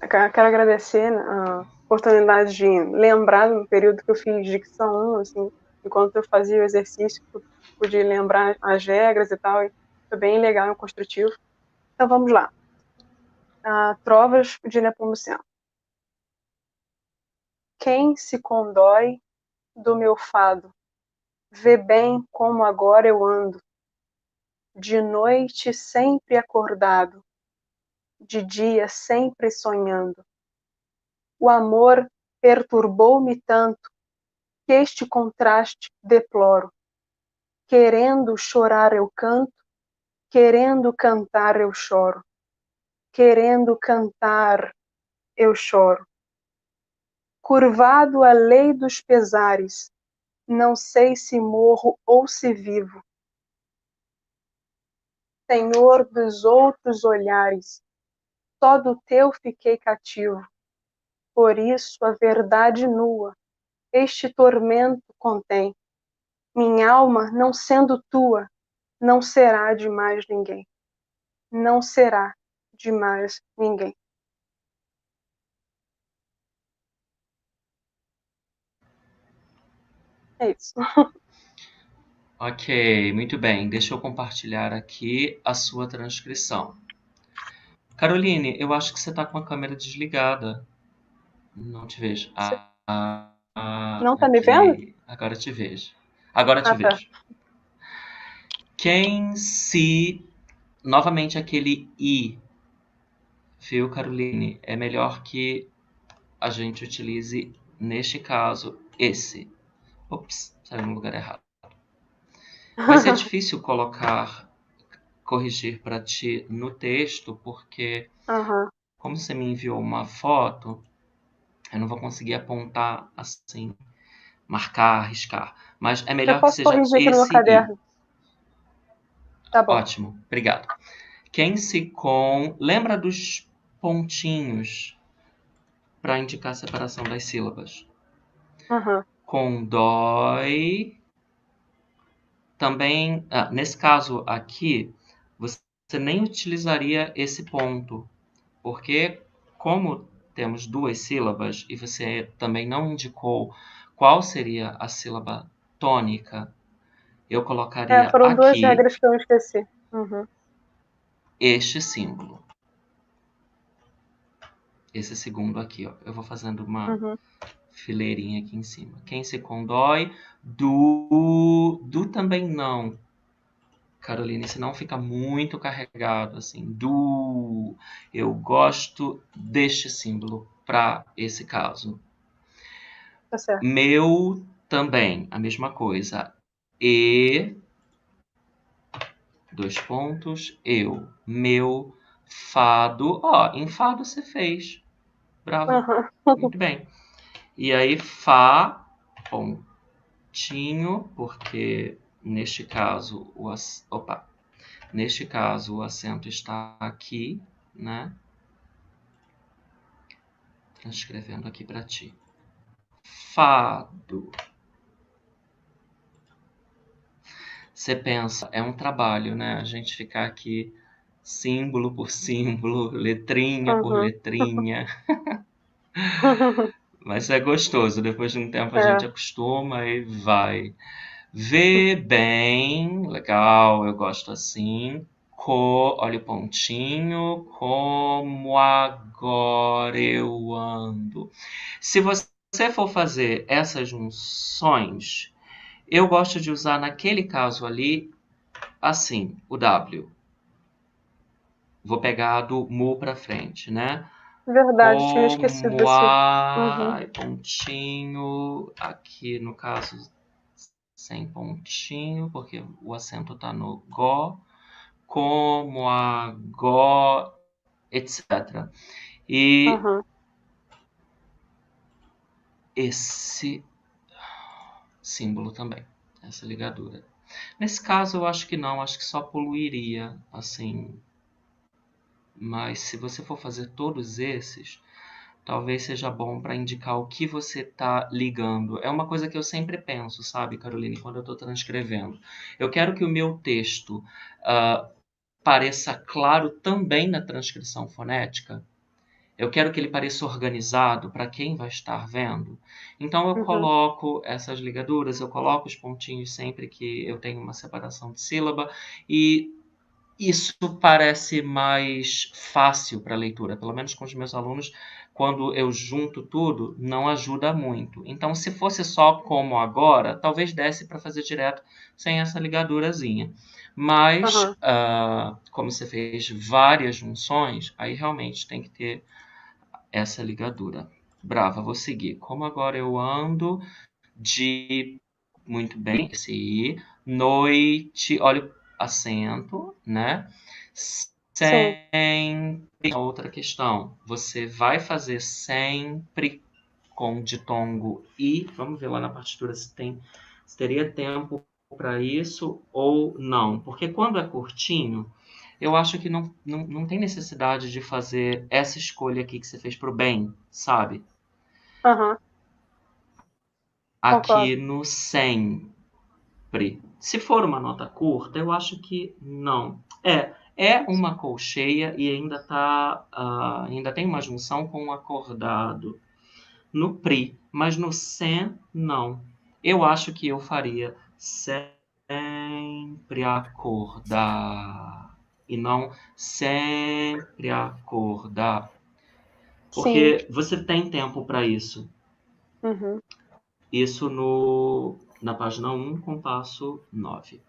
Quero agradecer a oportunidade de lembrar no período que eu fiz dicção 1, assim, enquanto eu fazia o exercício, pude lembrar as regras e tal, e foi bem legal e construtivo. Então vamos lá. Trovas de Nepomuceno. Quem se condói do meu fado, vê bem como agora eu ando, de noite sempre acordado, de dia sempre sonhando. O amor perturbou-me tanto que este contraste deploro. Querendo chorar eu canto, querendo cantar eu choro. Querendo cantar eu choro. Curvado à lei dos pesares, não sei se morro ou se vivo. Senhor dos outros olhares, só do teu fiquei cativo. Por isso a verdade nua este tormento contém. Minha alma, não sendo tua, não será de mais ninguém. Não será de mais ninguém. É isso. Ok, muito bem. Deixa eu compartilhar aqui a sua transcrição. Caroline, eu acho que você está com a câmera desligada. Não te vejo. Não tá me vendo? Ok. Agora te vejo. Agora te Ah, tá. vejo. Quem se... Novamente aquele I, viu, Caroline? É melhor que a gente utilize, neste caso, esse. Ops, saiu no lugar errado. Vai ser difícil corrigir para ti no texto, porque Aham. como você me enviou uma foto, eu não vou conseguir apontar assim, marcar, arriscar. Mas é Eu melhor que posso seja corrigir aqui no meu esse I. caderno. Tá bom. Ótimo, obrigado. Quem se com... Lembra dos pontinhos para indicar a separação das sílabas? Aham. Condói. Também, nesse caso aqui, você nem utilizaria esse ponto, porque como temos duas sílabas e você também não indicou qual seria a sílaba tônica, eu colocaria Foram duas aqui regras que eu esqueci. Uhum. este símbolo. Esse segundo aqui, ó. Eu vou fazendo uma Uhum. fileirinha aqui em cima. Quem se condói, do também não. Caroline, senão fica muito carregado, assim, eu gosto deste símbolo para esse caso. Tá certo. Meu também, a mesma coisa. E, dois pontos, eu. Meu, fado. Ó, em fado você fez. Bravo. Aham. Muito bem. E aí, fá, pontinho, porque neste caso neste caso o acento está aqui, né? Transcrevendo aqui para ti. Fado. Você pensa, é um trabalho, né? A gente ficar aqui símbolo por símbolo, letrinha por Uhum. letrinha. Mas é gostoso, depois de um tempo a gente É. acostuma e vai. Vê bem, legal, eu gosto assim. Olha o pontinho, como agora eu ando. Se você for fazer essas junções, eu gosto de usar naquele caso ali, assim, o W. Vou pegar do mu para frente, né? Verdade, tinha esquecido Como desse. Uhum. pontinho, aqui no caso sem pontinho, porque o acento está no go, como agora, etc. E Uhum. esse símbolo também, essa ligadura. Nesse caso, eu acho que não, acho que só poluiria, assim. Mas se você for fazer todos esses, talvez seja bom para indicar o que você está ligando. É uma coisa que eu sempre penso, sabe, Caroline, quando eu estou transcrevendo. Eu quero que o meu texto pareça claro também na transcrição fonética. Eu quero que ele pareça organizado para quem vai estar vendo. Então eu coloco essas ligaduras, eu coloco os pontinhos sempre que eu tenho uma separação de sílaba e isso parece mais fácil para a leitura, pelo menos com os meus alunos, quando eu junto tudo, não ajuda muito. Então, se fosse só como agora, talvez desse para fazer direto sem essa ligadurazinha. Mas, como você fez várias junções, aí realmente tem que ter essa ligadura. Brava, vou seguir. Como agora eu ando de... Muito bem, esse I. noite, olha o acento, né? Sim. Sempre. Outra questão, você vai fazer sempre com ditongo e, vamos ver lá na partitura se teria tempo para isso ou não, porque quando é curtinho, eu acho que não tem necessidade de fazer essa escolha aqui que você fez pro bem, sabe? Aham, Aqui concordo. no sempre. Se for uma nota curta, eu acho que não. É uma colcheia e ainda tem uma junção com um acordado no pri, mas no sen não. Eu acho que eu faria sempre acordar e não sempre acordar, Sim. porque você tem tempo para isso. Uhum. Isso na página 1, compasso 9.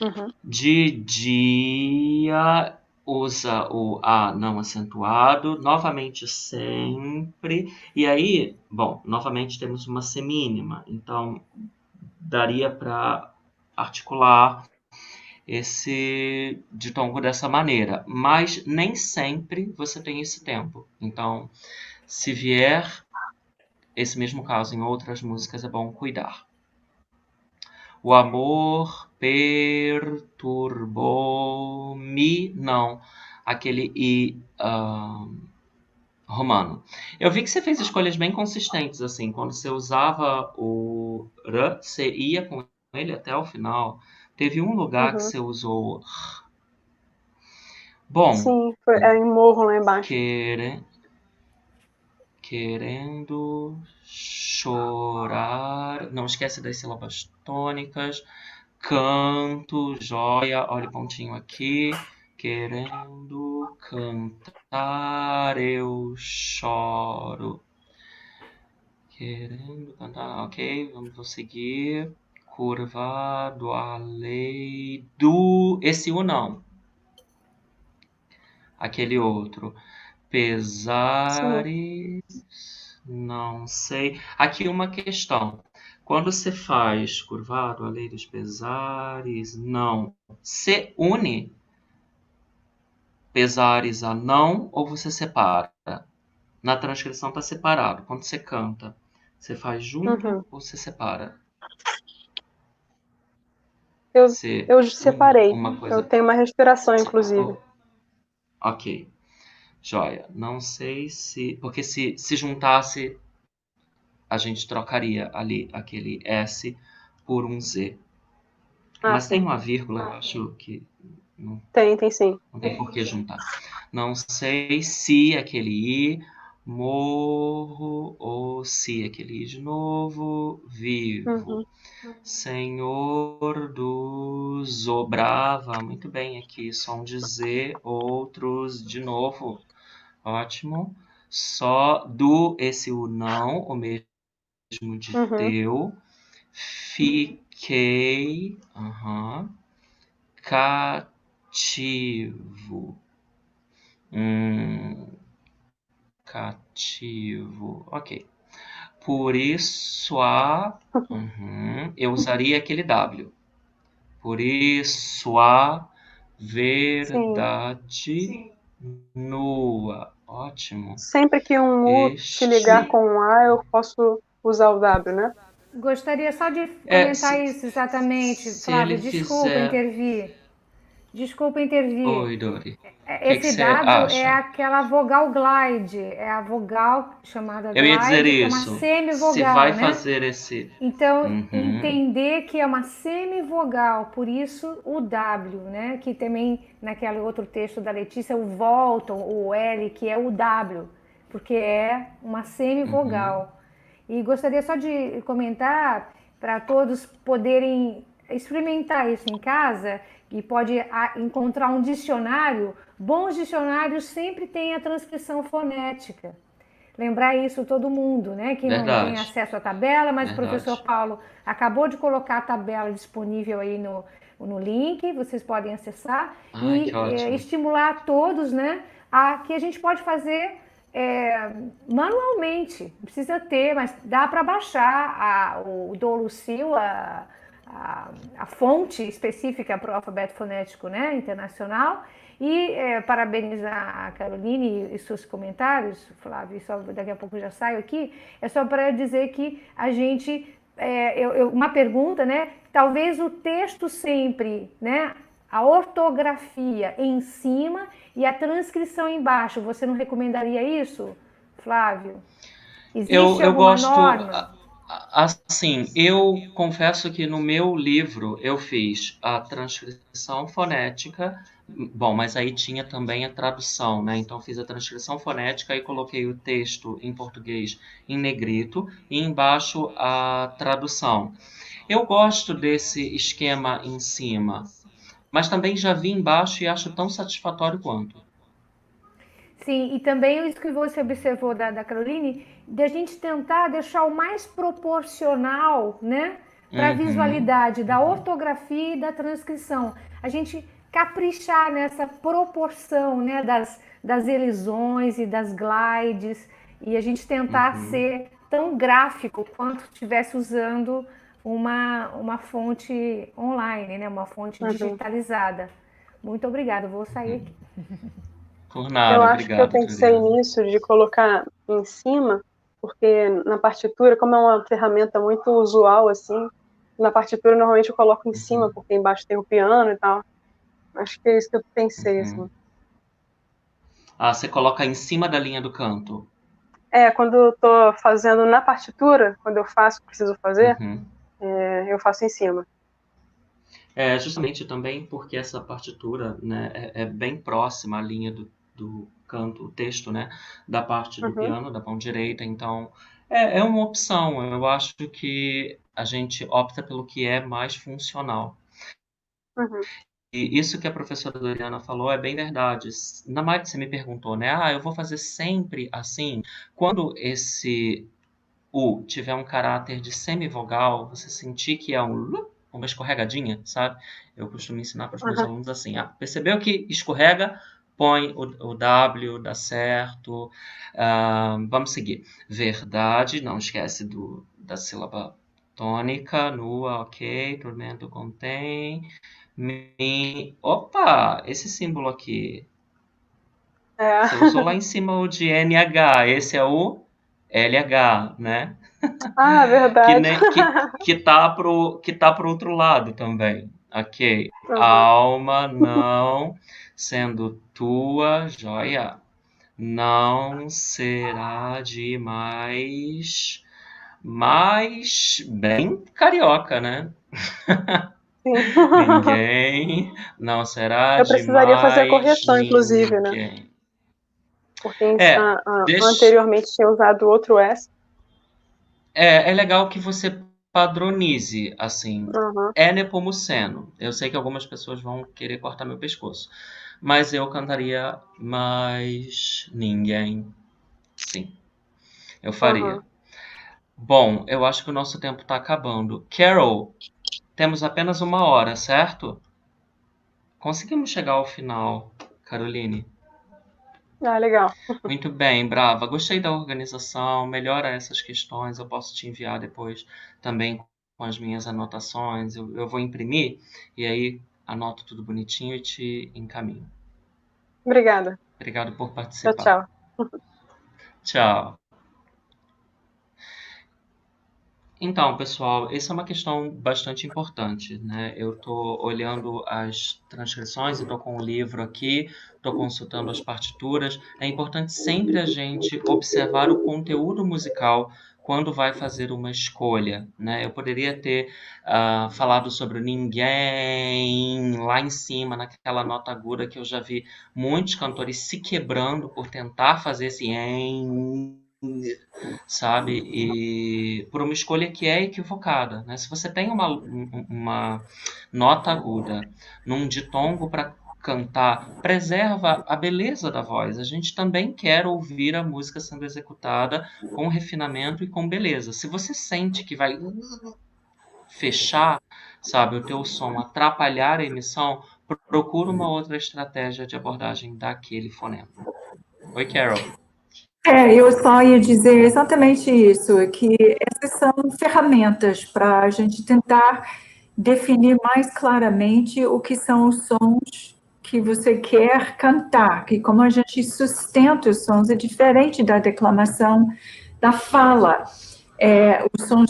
Uhum. De dia, usa o A não acentuado, novamente sempre. E aí, bom, novamente temos uma semínima, então daria para articular esse ditongo dessa maneira, mas nem sempre você tem esse tempo. Então, se vier esse mesmo caso em outras músicas, é bom cuidar. O amor perturbou-me. Não. Aquele I romano. Eu vi que você fez escolhas bem consistentes, assim. Quando você usava o R, você ia com ele até o final. Teve um lugar que Uhum. você usou. Bom, Sim, em morro lá embaixo. querendo chorar. Não esquece das sílabas tônicas. Canto, joia, olha o pontinho aqui. Querendo cantar, eu choro. Querendo cantar, ok, vamos seguir. Curvado a lei do. Esse U não. Aquele outro. Sim. Pesares. Não sei. Aqui uma questão. Quando você faz curvado a lei dos pesares, não. Você une pesares a não ou você separa? Na transcrição está separado. Quando você canta, você faz junto Uhum. ou você separa? Você Eu une separei. uma Eu coisa. tenho uma respiração, inclusive. Ok. Joia. Não sei se. Porque se juntasse, a gente trocaria ali aquele S por um Z. Ah, Mas tem sim. uma vírgula, eu acho que não, Tem sim. não tem por que juntar. Não sei se aquele I, morro, ou se aquele I de novo, vivo. Uhum. Senhor dos obrava, muito bem aqui, som de Z, outros de novo, ótimo. Só do esse o não, o mesmo de Uhum. teu. Fiquei, cativo. Cativo, ok. Por isso eu usaria aquele W. Por isso a Sim. verdade nua. Ótimo. Sempre que um U se ligar com um A, eu posso usar o W, né? Gostaria só de comentar Se, isso exatamente, se ele Flávio. Desculpa fizer. intervir. Desculpa intervir. Oi, Dori. O que Esse você W é acha? aquela vogal glide, é a vogal chamada Eu ia dizer glide, que é uma isso. Se semivogal, vai né? fazer esse. Então, entender que é uma semivogal, por isso o W, né? Que também naquele outro texto da Letícia, o voltam, o L, que é o W, porque é uma semivogal. E gostaria só de comentar para todos poderem experimentar isso em casa e pode encontrar um dicionário. Bons dicionários sempre têm a transcrição fonética. Lembrar isso todo mundo, né? Que não tem Verdade. acesso à tabela, mas o professor Verdade. Paulo acabou de colocar a tabela disponível aí no link, vocês podem acessar Ai, que e ótimo. estimular todos, né? A que a gente pode fazer manualmente, não precisa ter, mas dá para baixar o Dolucil, a fonte específica para o alfabeto fonético, né, internacional. E parabenizar a Caroline e seus comentários, Flávio, só daqui a pouco eu já saio aqui, é só para dizer que a gente, uma pergunta, né, talvez o texto sempre, né, a ortografia em cima e a transcrição embaixo, você não recomendaria isso, Flávio? Existe Eu alguma gosto, norma? assim, eu confesso que no meu livro eu fiz a transcrição fonética, bom, mas aí tinha também a tradução, né? Então fiz a transcrição fonética e coloquei o texto em português em negrito e embaixo a tradução. Eu gosto desse esquema em cima, mas também já vi embaixo e acho tão satisfatório quanto. Sim, e também isso que você observou da Caroline, de a gente tentar deixar o mais proporcional, né, para a visualidade da ortografia e da transcrição. A gente caprichar nessa proporção, né, das elisões e das glides, e a gente tentar ser tão gráfico quanto estivesse usando uma fonte online, né, uma fonte digitalizada. Muito obrigada, vou sair aqui. Por Eu nada, acho que eu obrigado, pensei Doriana. nisso de colocar em cima, porque na partitura, como é uma ferramenta muito usual, assim, na partitura normalmente eu coloco em cima, porque embaixo tem o piano e tal. Acho que é isso que eu pensei, assim. Ah, você coloca em cima da linha do canto. Quando eu tô fazendo na partitura, quando eu faço o que preciso fazer, eu faço em cima. Justamente também porque essa partitura, né, é bem próxima à linha do canto, o texto, né, da parte do piano, da mão direita, então é uma opção. Eu acho que a gente opta pelo que é mais funcional. E isso que a professora Doriana falou é bem verdade. Na maioria você me perguntou, né, eu vou fazer sempre assim? Quando esse U tiver um caráter de semivogal, você sentir que é uma escorregadinha, sabe? Eu costumo ensinar para os meus alunos assim, percebeu que escorrega? Põe o W, dá certo. Vamos seguir. Verdade, não esquece da sílaba tônica, nua, ok, tormento contém. Opa, esse símbolo aqui. Você usou lá em cima o de NH, esse é o LH, né? Ah, verdade. Que tá pro outro lado também. Ok. Alma, não, sendo tua, joia, não será demais, mas bem carioca, né? Ninguém, não será Eu precisaria fazer a demais correção, inclusive, né? ninguém. Porque Deixa, anteriormente tinha usado outro S. é legal que você padronize, assim. É Nepomuceno. Eu sei que algumas pessoas vão querer cortar meu pescoço. Mas eu cantaria mais ninguém. Sim, eu faria. Bom, eu acho que o nosso tempo está acabando. Carol, temos apenas 1 hora, certo? Conseguimos chegar ao final, Caroline. Ah, legal. Muito bem, brava. Gostei da organização. Melhora essas questões. Eu posso te enviar depois também com as minhas anotações. Eu vou imprimir e aí anoto tudo bonitinho e te encaminho. Obrigada. Obrigado por Tchau, participar. tchau. Tchau. Então, pessoal, essa é uma questão bastante importante, né? Eu estou olhando as transcrições, estou com o livro aqui, estou consultando as partituras. É importante sempre a gente observar o conteúdo musical quando vai fazer uma escolha, né? Eu poderia ter falado sobre o ninguém lá em cima, naquela nota aguda que eu já vi muitos cantores se quebrando por tentar fazer esse sabe? E por uma escolha que é equivocada, né? Se você tem uma nota aguda num ditongo para cantar, preserva a beleza da voz. A gente também quer ouvir a música sendo executada com refinamento e com beleza. Se você sente que vai fechar, sabe, o teu som, atrapalhar a emissão, procura uma outra estratégia de abordagem daquele fonema. Oi, Carol. Eu só ia dizer exatamente isso, que essas são ferramentas para a gente tentar definir mais claramente o que são os sons que você quer cantar, que como a gente sustenta os sons é diferente da declamação, da fala. Os sons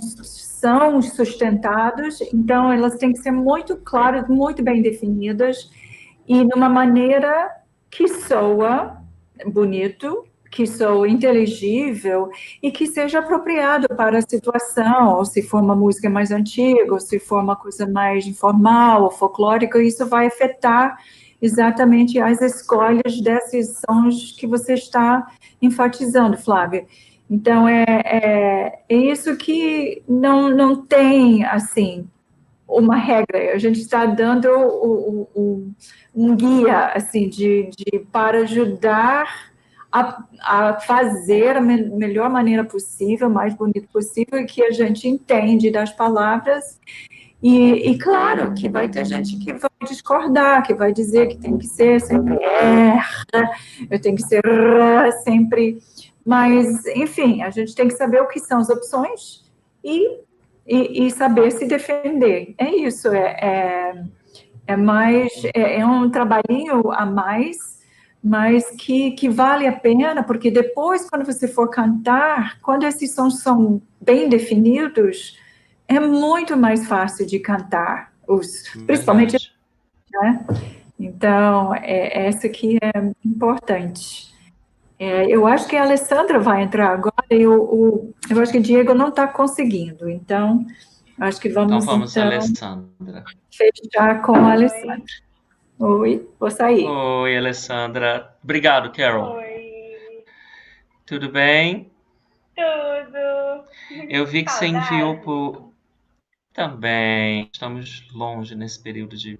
são sustentados, então elas têm que ser muito claras, muito bem definidas e numa maneira que soa bonito, que soa inteligível e que seja apropriado para a situação, ou se for uma música mais antiga, ou se for uma coisa mais informal ou folclórica, isso vai afetar exatamente as escolhas desses sons que você está enfatizando, Flávia. Então, é isso que não tem, assim, uma regra. A gente está dando um guia, assim, para ajudar a fazer a melhor maneira possível, mais bonito possível, e que a gente entende das palavras. E claro que vai ter gente que vai discordar, que vai dizer que tem que ser sempre eu tenho que ser sempre. Mas, enfim, a gente tem que saber o que são as opções e saber se defender. É isso, é um trabalhinho a mais, mas que vale a pena, porque depois, quando você for cantar, quando esses sons são bem definidos, é muito mais fácil de cantar, principalmente, né? Então, essa aqui é importante. Eu acho que a Alessandra vai entrar agora, eu acho que o Diego não está conseguindo, então, acho que vamos, Alessandra. Fechar com a Alessandra. Oi, vou sair. Oi, Alessandra. Obrigado, Carol. Oi. Tudo bem? Tudo. Eu vi que você enviou por... Também. Estamos longe nesse período de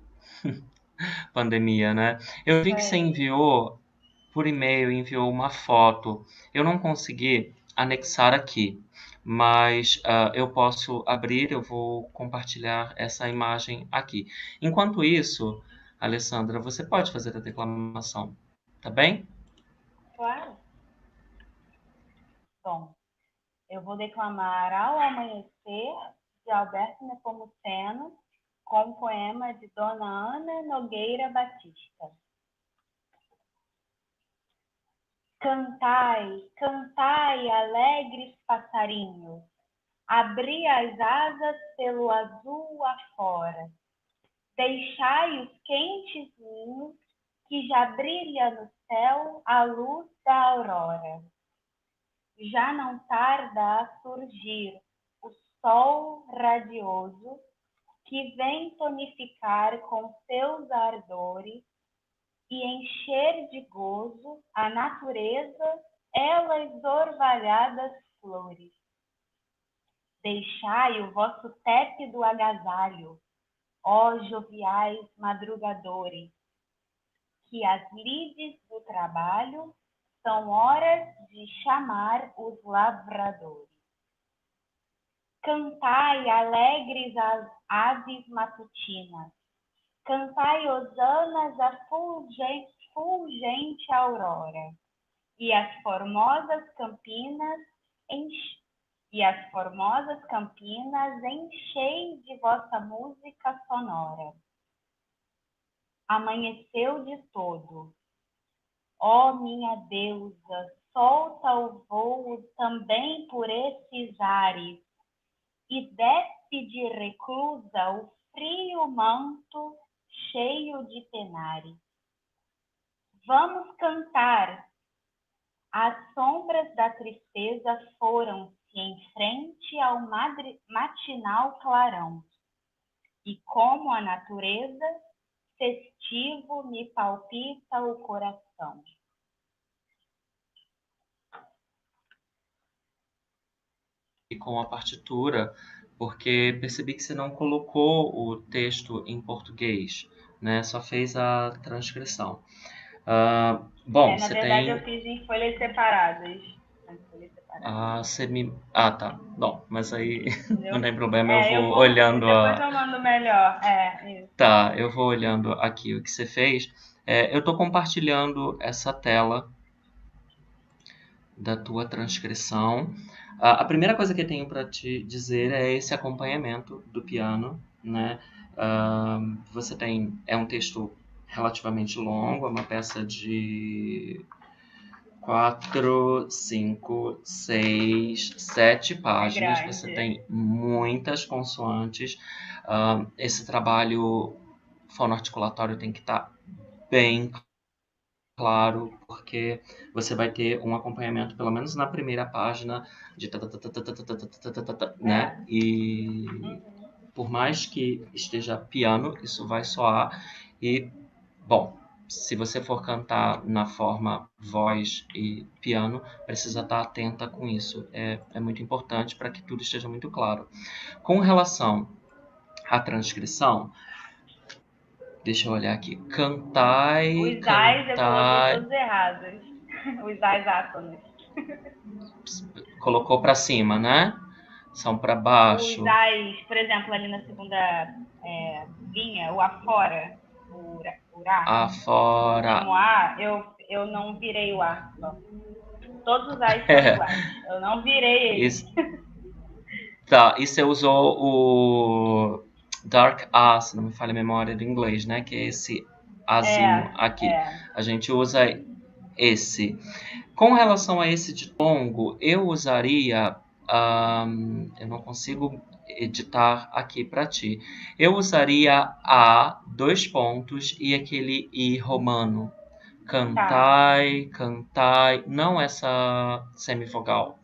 pandemia, né? Eu vi que você enviou por e-mail, enviou uma foto. Eu não consegui anexar aqui, mas eu posso abrir, eu vou compartilhar essa imagem aqui. Enquanto isso, Alessandra, você pode fazer a declamação, tá bem? Claro. Bom, eu vou declamar Ao Amanhecer, de Alberto Nepomuceno, com o poema de Dona Ana Nogueira Batista. Cantai, cantai, alegres passarinhos, abri as asas pelo azul afora, deixai os quentes ninhos, que já brilha no céu a luz da aurora. Já não tarda a surgir o sol radioso, que vem tonificar com seus ardores e encher de gozo a natureza, elas orvalhadas flores. Deixai o vosso tépido agasalho, ó joviais madrugadores, que as lides do trabalho são horas de chamar os lavradores. Cantai alegres as aves matutinas, cantai hosanas a fulgente aurora, e as formosas campinas enchei de vossa música sonora. Amanheceu de todo. Ó minha deusa, solta o vôo também por esses ares, e desce de reclusa o frio manto cheio de penares. Vamos cantar. As sombras da tristeza foram-se em frente ao matinal clarão, e como a natureza, festivo me palpita o coração. E com a partitura, porque percebi que você não colocou o texto em português, né? Só fez a transcrição. Bom, na verdade eu fiz em folhas separadas. Tá. Bom, mas aí não tem problema, eu vou olhando depois eu mando melhor. Isso. Tá, eu vou olhando aqui o que você fez. Eu estou compartilhando essa tela da tua transcrição. A primeira coisa que eu tenho para te dizer é esse acompanhamento do piano, né? Você tem... É um texto relativamente longo, é uma peça de 4, 5, 6, 7 páginas. grande. Você tem muitas consoantes. Esse trabalho fonoarticulatório tem que estar bem claro, porque você vai ter um acompanhamento, pelo menos na primeira página, de né? E por mais que esteja piano, isso vai soar. E, bom, se você for cantar na forma voz e piano, precisa estar atenta com isso. É muito importante para que tudo esteja muito claro. Com relação à transcrição, deixa eu olhar aqui. Cantai, Os ais eu coloquei cantai... todos errados. Os ais átonos. Colocou para cima, né? São para baixo. Os ais, por exemplo, ali na segunda linha, o afora, o urá. Afora. Como A, eu não virei o A. Só. Todos os ais são iguais. Eu não virei eles. Tá, e você usou o Dark A, se não me falha a memória do inglês, né? Que é esse Azinho aqui. A gente usa esse. Com relação a esse ditongo, eu usaria... eu não consigo editar aqui para ti. Eu usaria A, 2 pontos, e aquele I romano. Cantai, cantai. Não essa semivogal.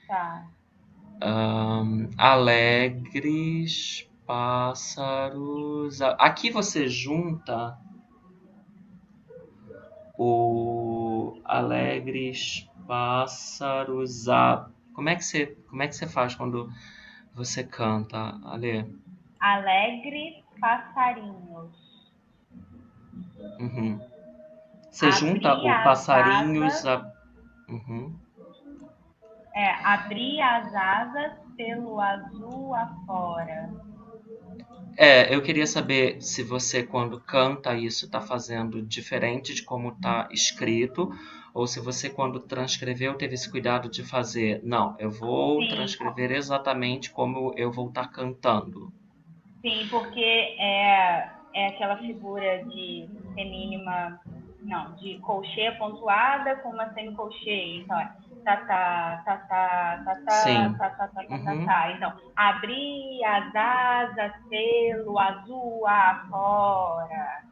Tá. Alegres, pássaros... Aqui você junta o alegres, pássaros... Como é que você faz quando você canta, Ale? Alegres passarinhos. Uhum. Você junta o passarinhos... Uhum. Abrir as asas pelo azul afora. Eu queria saber se você, quando canta isso, está fazendo diferente de como está escrito, ou se você, quando transcreveu, teve esse cuidado de fazer, não, eu vou transcrever exatamente como eu vou estar cantando. Sim, porque é aquela figura de semínima, não, de colcheia pontuada com uma semicolcheia, então Sim. Então, abrir as asas pelo azul afora.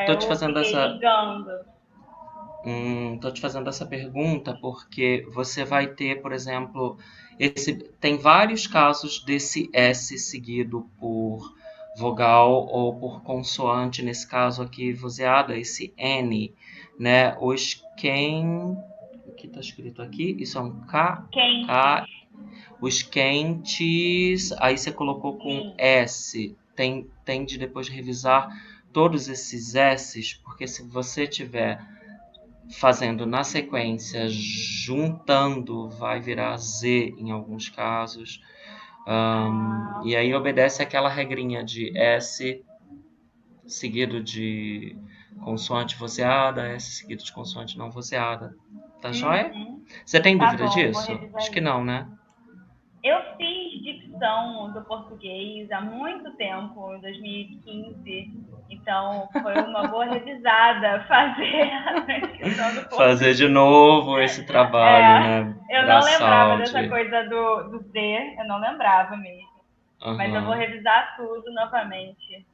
Tô te fazendo essa... ligando. Tô te fazendo essa pergunta porque você vai ter, por exemplo, tem vários casos desse S seguido por vogal ou por consoante, nesse caso aqui, vozeada, esse N, né? Os quem... O que está escrito aqui? Isso é um K. K. Os quentes, aí você colocou com S. Tem de depois revisar todos esses S's, porque se você tiver fazendo na sequência, juntando, vai virar Z em alguns casos. E aí obedece aquela regrinha de S seguido de consoante vozeada, S seguido de consoante não vozeada. Tá joia? Você tem dúvida disso? Acho que não, né? Eu fiz dicção do português há muito tempo, em 2015. Então, foi uma boa revisada fazer a transcrição do português. Fazer de novo esse trabalho, né? Eu não lembrava dessa coisa do Z, eu não lembrava mesmo. Mas eu vou revisar tudo novamente.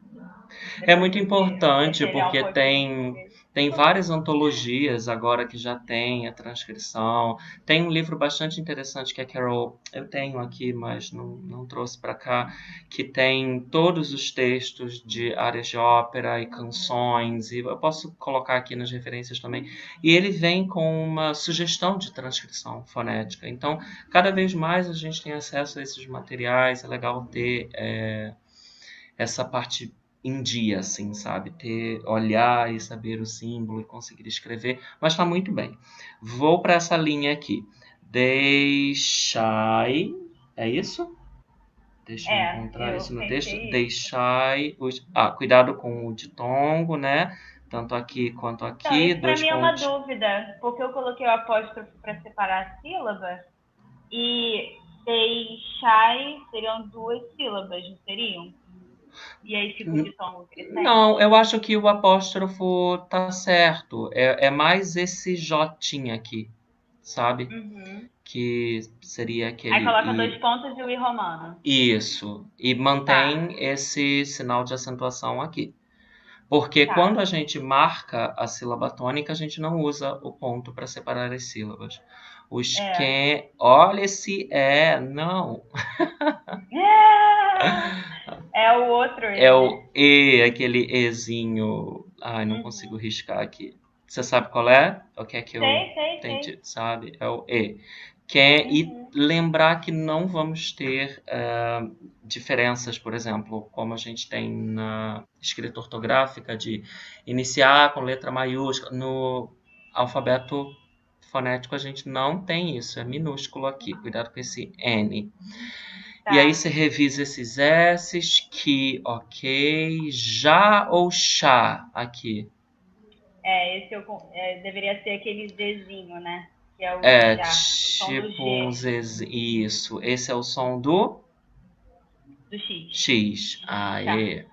É muito importante, porque tem várias antologias agora que já tem a transcrição. Tem um livro bastante interessante que a Carol... Eu tenho aqui, mas não trouxe para cá. Que tem todos os textos de áreas de ópera e canções. E eu posso colocar aqui nas referências também. E ele vem com uma sugestão de transcrição fonética. Então, cada vez mais a gente tem acesso a esses materiais. É legal ter essa parte em dia, assim, sabe? Olhar e saber o símbolo e conseguir escrever, mas tá muito bem. Vou para essa linha aqui. Deixai... É isso? Deixa eu encontrar isso no texto. Deixai... Cuidado com o ditongo, né? tanto aqui quanto Então, aqui, isso para dois mim é uma pontos. dúvida, porque eu coloquei o apóstrofo para separar a sílaba e deixai seriam 2 sílabas, não seriam? E aí fica o ditongo crescente. Não, eu acho que o apóstrofo tá certo. É mais esse jotinha aqui, sabe? Uhum. Que seria aquele Aí coloca I. 2 pontos e o I romano. Isso. E mantém esse sinal de acentuação aqui. Porque Tá. quando a gente marca a sílaba tônica, a gente não usa o ponto para separar as sílabas. Os que... Olha esse não. É o outro E. É o E, aquele Ezinho. Ai, não consigo riscar aqui. Você sabe qual é? O que é que eu tente, sabe? É o E. E lembrar que não vamos ter diferenças, por exemplo, como a gente tem na escrita ortográfica de iniciar com letra maiúscula. No alfabeto fonético a gente não tem isso, é minúsculo aqui. Cuidado com esse N. Tá. E aí você revisa esses S's, que, ok, já ou chá aqui? Esse deveria ser aquele Zzinho, né? Que é o tipo um Z, isso. Esse é o som do X. X. Aê.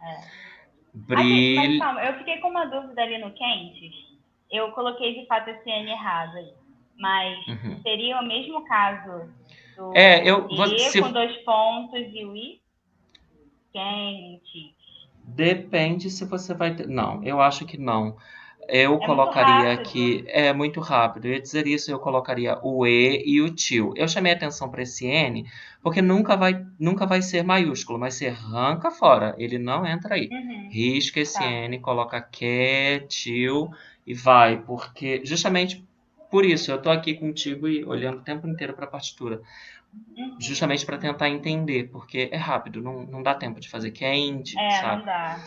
Aqui, mas calma, eu fiquei com uma dúvida ali no quentes. Eu coloquei de fato esse N errado aí. Mas seria o mesmo caso do E com 2 pontos e o I? Quentes. Depende se você vai ter... Não, eu acho que não. Eu colocaria aqui... É muito rápido. Eu ia dizer isso, eu colocaria o E e o tio. Eu chamei atenção para esse N, porque nunca vai ser maiúsculo, mas você arranca fora. Ele não entra aí. Risca esse N, coloca que, tio e vai. Porque, justamente por isso, eu tô aqui contigo e olhando o tempo inteiro para a partitura. Justamente para tentar entender, porque é rápido, não dá tempo de fazer quente, sabe? Não dá.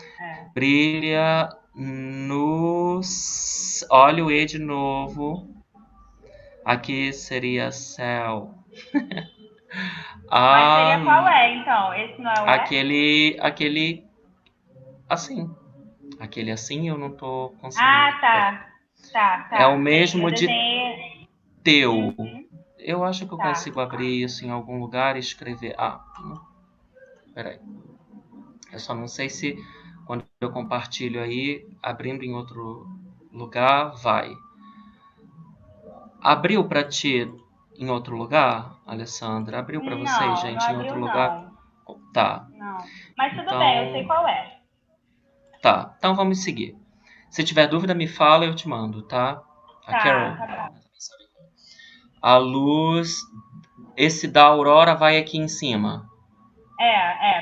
Brilha no... Olha o E de novo. Aqui seria céu. Mas seria qual então? Esse não é o aquele assim. Aquele assim eu não tô conseguindo. Tá. É o mesmo de teu. Eu acho que eu Tá. consigo abrir isso em algum lugar e escrever. Peraí. Eu só não sei se quando eu compartilho aí, abrindo em outro lugar, vai. Abriu para ti em outro lugar, Alessandra? Abriu para vocês, gente, não em outro abriu, lugar? Tá. Não. Mas tudo bem, eu sei qual é. Tá, então vamos seguir. Se tiver dúvida, me fala, eu te mando, tá? A Carol. Tá bom. A luz, esse da aurora vai aqui em cima.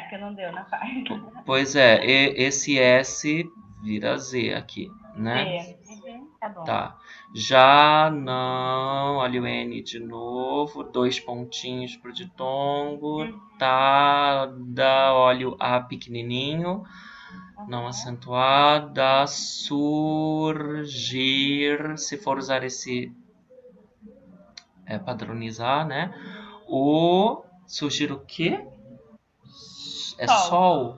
Porque não deu na parte. Pois é, esse S vira Z aqui, né? Z. Tá bom. Tá. Já não, olha o N de novo, 2 pontinhos pro ditongo, tá, olha o A pequenininho, não acentuada, surgir, se for usar esse padronizar, né? O surgir o quê? É sol?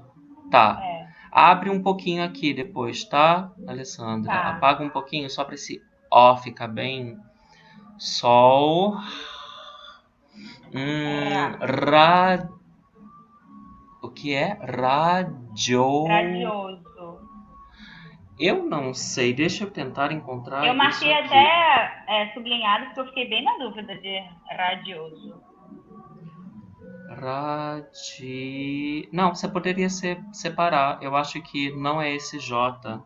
Tá. Abre um pouquinho aqui depois, tá, Alessandra? Tá. Apaga um pouquinho só para esse O ficar bem. Sol. O que é? Radioso. Eu não sei, deixa eu tentar encontrar. Eu marquei até sublinhado porque eu fiquei bem na dúvida de radioso. Não, você poderia separar. Eu acho que não é esse J.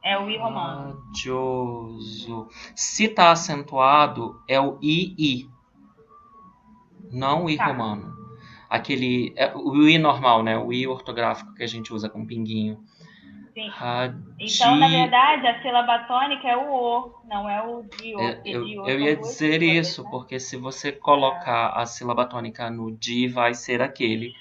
É o I romano. Radioso. Se tá acentuado, é o II. Não o I romano. Aquele... o I normal, né? O I ortográfico que a gente usa com pinguinho. Sim. Então, na verdade, a sílaba tônica é o O, não é o DIO. Eu ia dizer isso, né? Porque se você colocar a sílaba tônica no DI, vai ser aquele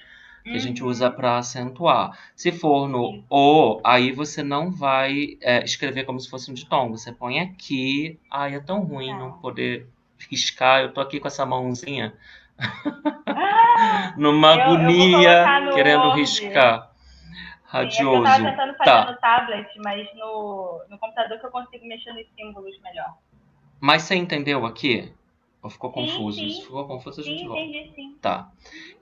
que a gente usa para acentuar. Se for no O, aí você não vai escrever como se fosse um ditongo. Você põe aqui. Ai, é tão ruim não poder riscar. Eu tô aqui com essa mãozinha. Numa agonia, querendo riscar. radioso. Eu tava tentando fazer Tá. no tablet, mas no computador que eu consigo mexer nos símbolos melhor. Mas você entendeu aqui? Ou ficou Sim, confuso? sim. Se ficou confuso, a gente Sim, volta. entendi, sim. Tá.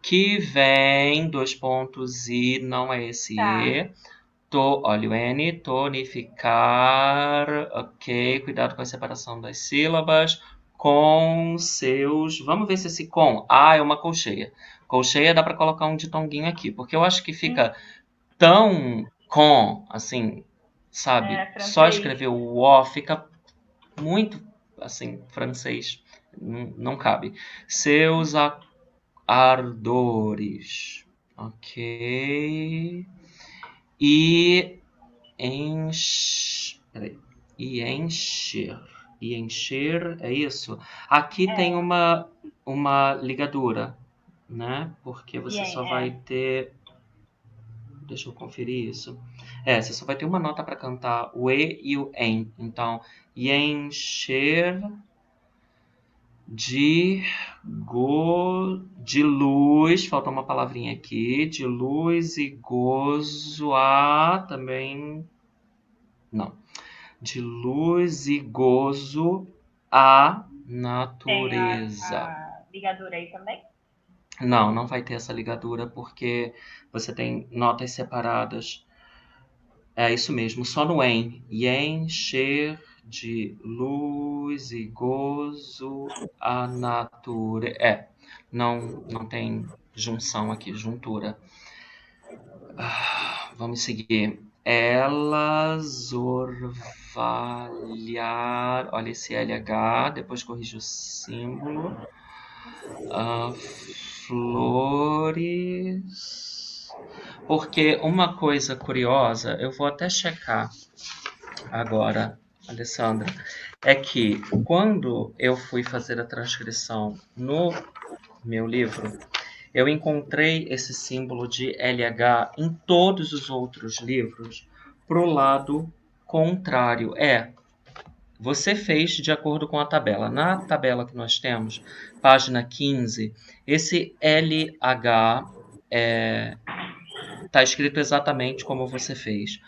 Que vem, 2 pontos, e não é esse Tá. E. Olha o N, tonificar, ok, cuidado com a separação das sílabas, com seus, vamos ver se esse com, é uma colcheia. Colcheia dá para colocar um ditonguinho aqui, porque eu acho que fica tão com, assim, sabe, só francês. escrever o O fica muito, assim, francês, não cabe. Seus ardores, ok... E encher. E encher é isso. Aqui tem uma ligadura, né? Porque você só vai ter. Deixa eu conferir isso. Você só vai ter uma nota para cantar o E e o EN. Então, e encher de luz, falta uma palavrinha aqui, de luz e gozo também, não, de luz e gozo a natureza. Tem a ligadura aí também? Não vai ter essa ligadura porque você tem notas separadas. É isso mesmo, só no EN. E encher de luz e gozo a natureza. Não tem junção aqui, juntura. Vamos seguir. Elas orvalhar. Olha esse LH, depois corrige o símbolo. Flores. Porque uma coisa curiosa, eu vou até checar agora, Alessandra, é que quando eu fui fazer a transcrição no meu livro, eu encontrei esse símbolo de LH em todos os outros livros pro lado contrário. Você fez de acordo com a tabela. Na tabela que nós temos, página 15, esse LH está escrito exatamente como você fez.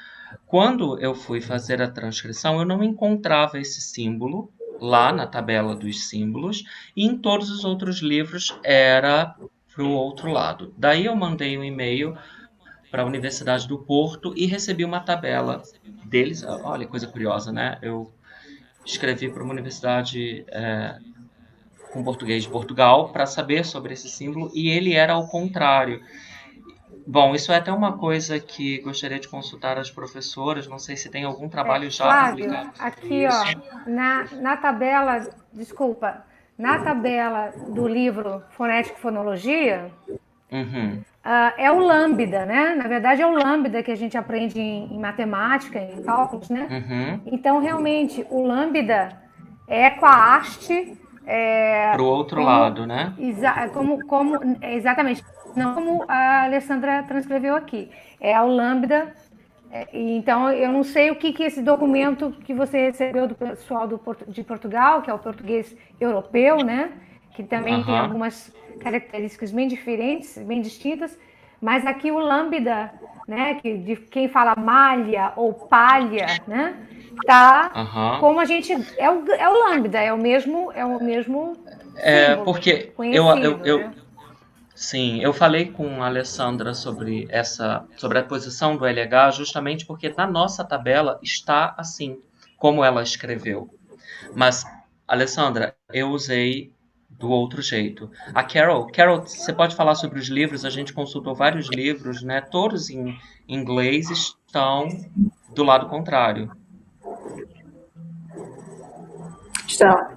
Quando eu fui fazer a transcrição, eu não encontrava esse símbolo lá na tabela dos símbolos, e em todos os outros livros era para o outro lado. Daí eu mandei um e-mail para a Universidade do Porto e recebi uma tabela deles. Olha, coisa curiosa, né? Eu escrevi para uma universidade com português de Portugal para saber sobre esse símbolo, e ele era ao contrário. Bom, isso é até uma coisa que gostaria de consultar as professoras. Não sei se tem algum trabalho já Flávio, publicado. aqui, ó, na tabela, desculpa, na tabela do livro Fonética e Fonologia, é o lambda, né? Na verdade, é o lambda que a gente aprende em matemática, em cálculos, né? Então, realmente, o lambda é com a haste... Para o outro lado, né? Exatamente. Não como a Alessandra transcreveu aqui. É o lambda. Então, eu não sei o que esse documento que você recebeu do pessoal de Portugal, que é o português europeu, né? Que também tem algumas características bem diferentes, bem distintas. Mas aqui o lambda, né? Que de quem fala malha ou palha, né? Tá como a gente... É o lambda, é o mesmo símbolo, porque Sim, eu falei com a Alessandra sobre a posição do LH, justamente porque na nossa tabela está assim, como ela escreveu. Mas, Alessandra, eu usei do outro jeito. A Carol, você pode falar sobre os livros? A gente consultou vários livros, né? Todos em inglês estão do lado contrário. Estão.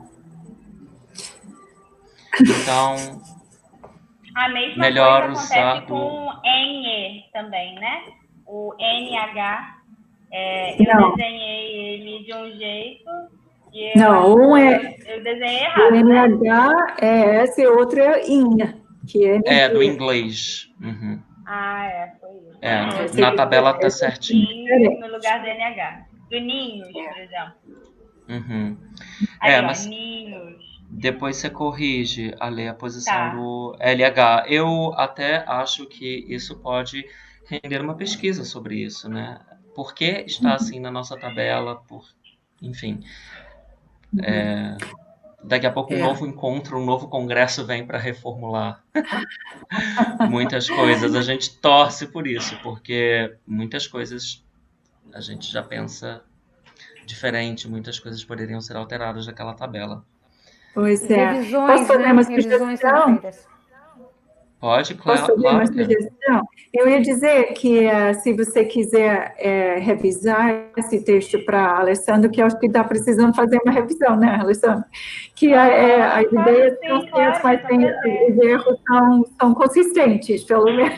Então... A mesma melhor coisa usar acontece com NE também, né? O NH, Não. eu desenhei ele de um jeito e eu desenhei errado, o NH é essa e outro é INHA, que é do inglês. foi isso. Na tabela tá certinho. No lugar do NH. Do Ninhos, por exemplo. Mas Ninhos. depois você corrige a posição do LH. Eu até acho que isso pode render uma pesquisa sobre isso, né? Por que está assim na nossa tabela? Enfim, daqui a pouco um novo encontro, um novo congresso vem para reformular muitas coisas. A gente torce por isso, porque muitas coisas a gente já pensa diferente, muitas coisas poderiam ser alteradas daquela tabela. Pois E é. revisões, Posso fazer né? uma Revisões sendo sugestão? feitas. Pode, Posso fazer uma claro que é. sugestão? Eu ia dizer que se você quiser revisar esse texto para Alessandro, que eu acho que está precisando fazer uma revisão, né, Alessandro? Que as ideias são certas, mas os erros são consistentes, pelo menos.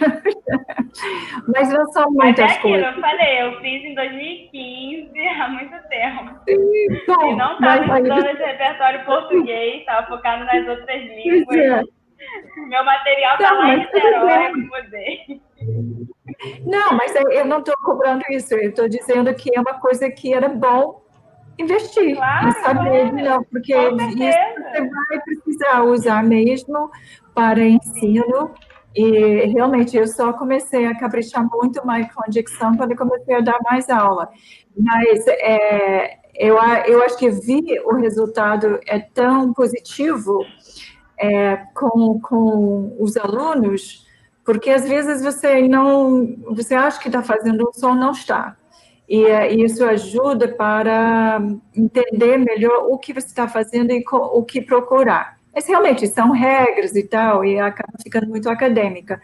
Mas não são muitas coisas. Eu falei, eu fiz em 2015, há muito tempo. Bom, e não estava estudando esse repertório português, estava focado nas outras línguas. Meu material está lá em Niterói, eu mudei. Não, mas eu não estou cobrando isso. Eu estou dizendo que é uma coisa que era bom investir e saber, não, porque isso você vai precisar usar mesmo para ensino. E realmente eu só comecei a caprichar muito mais com a dicção quando eu comecei a dar mais aula. Mas eu acho que o resultado é tão positivo com os alunos, porque às vezes você acha que está fazendo um som, não está. E isso ajuda para entender melhor o que você está fazendo e o que procurar. Mas realmente são regras e tal, e acaba ficando muito acadêmica.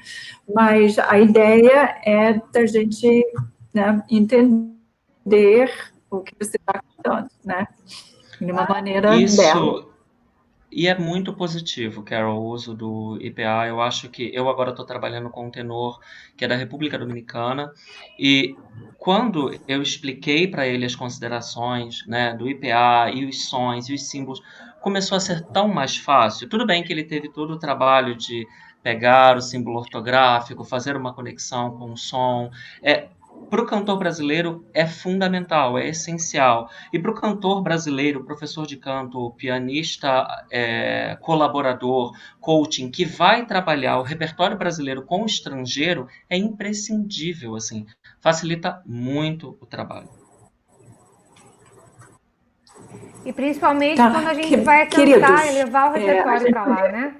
Mas a ideia é da gente, né, entender o que você está contando, né? De uma maneira bela. E é muito positivo, Carol, o uso do IPA. Eu acho que eu agora estou trabalhando com um tenor que é da República Dominicana, e quando eu expliquei para ele as considerações, né, do IPA e os sons e os símbolos, começou a ser tão mais fácil. Tudo bem que ele teve todo o trabalho de pegar o símbolo ortográfico, fazer uma conexão com o som. Para o cantor brasileiro é fundamental, é essencial. E para o cantor brasileiro, professor de canto, pianista, colaborador, coaching, que vai trabalhar o repertório brasileiro com o estrangeiro, é imprescindível, assim. Facilita muito o trabalho. E principalmente quando a gente vai cantar e levar o repertório para lá, né?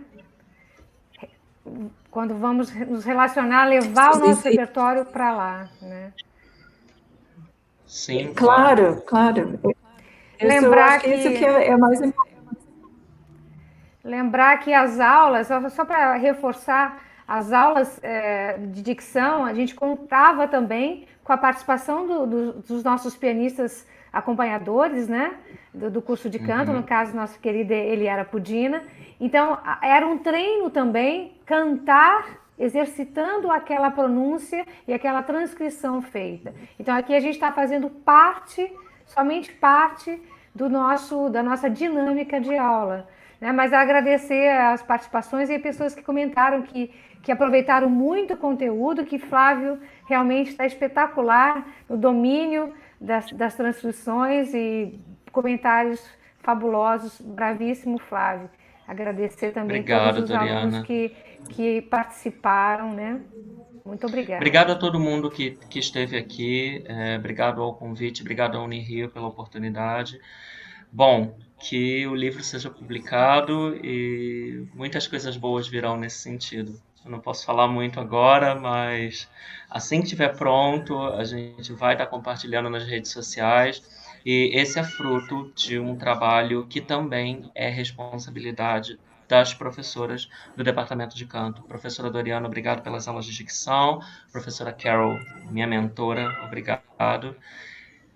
Quando vamos nos relacionar, levar o nosso repertório para lá, né? Sim, claro. Lembrar isso que é mais importante. Lembrar que as aulas, só para reforçar, as aulas de dicção, a gente contava também com a participação dos nossos pianistas acompanhadores, né? Do curso de canto, no caso, nossa querida Eliara Pudina. Então, era um treino também, cantar, exercitando aquela pronúncia e aquela transcrição feita. Então, aqui a gente está fazendo somente parte da nossa dinâmica de aula. Né? Mas agradecer as participações e pessoas que comentaram que aproveitaram muito o conteúdo, que Flávio realmente está espetacular no domínio das transcrições e comentários fabulosos. Bravíssimo, Flávio. Agradecer também todos os alunos que participaram, né? Muito obrigada. Obrigado a todo mundo que esteve aqui, obrigado ao convite, obrigado ao Unirio pela oportunidade. Bom, que o livro seja publicado e muitas coisas boas virão nesse sentido. Eu não posso falar muito agora, mas assim que estiver pronto, a gente vai estar compartilhando nas redes sociais. E esse é fruto de um trabalho que também é responsabilidade das professoras do Departamento de Canto. Professora Doriana, obrigado pelas aulas de dicção. Professora Carol, minha mentora, obrigado.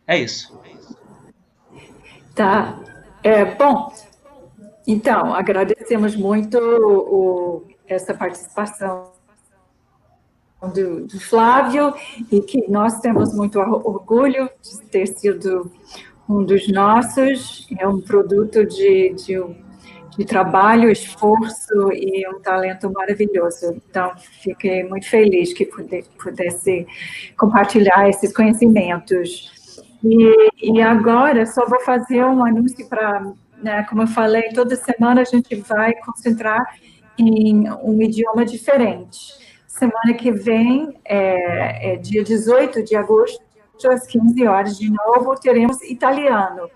É isso. Tá. Bom, então, agradecemos muito essa participação do Flávio, e que nós temos muito orgulho de ter sido um dos nossos. É um produto de trabalho, esforço e um talento maravilhoso. Então, fiquei muito feliz que pudesse compartilhar esses conhecimentos. E agora, só vou fazer um anúncio para, né, como eu falei, toda semana a gente vai concentrar em um idioma diferente. semana que vem, dia 18 de agosto, às 15 horas, de novo, teremos italiano,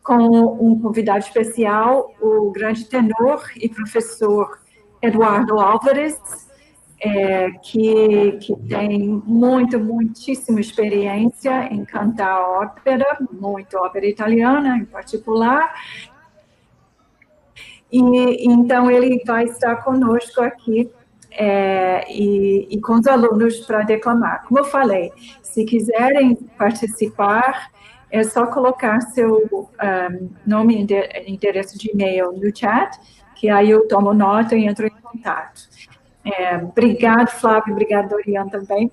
com um convidado especial, o grande tenor e professor Eduardo Álvares, que tem muitíssima experiência em cantar ópera, muito ópera italiana em particular. E então ele vai estar conosco aqui e com os alunos para declamar. Como eu falei, se quiserem participar, é só colocar seu nome e endereço de e-mail no chat, que aí eu tomo nota e entro em contato. Obrigado, Flávio, obrigado, Doriana, também.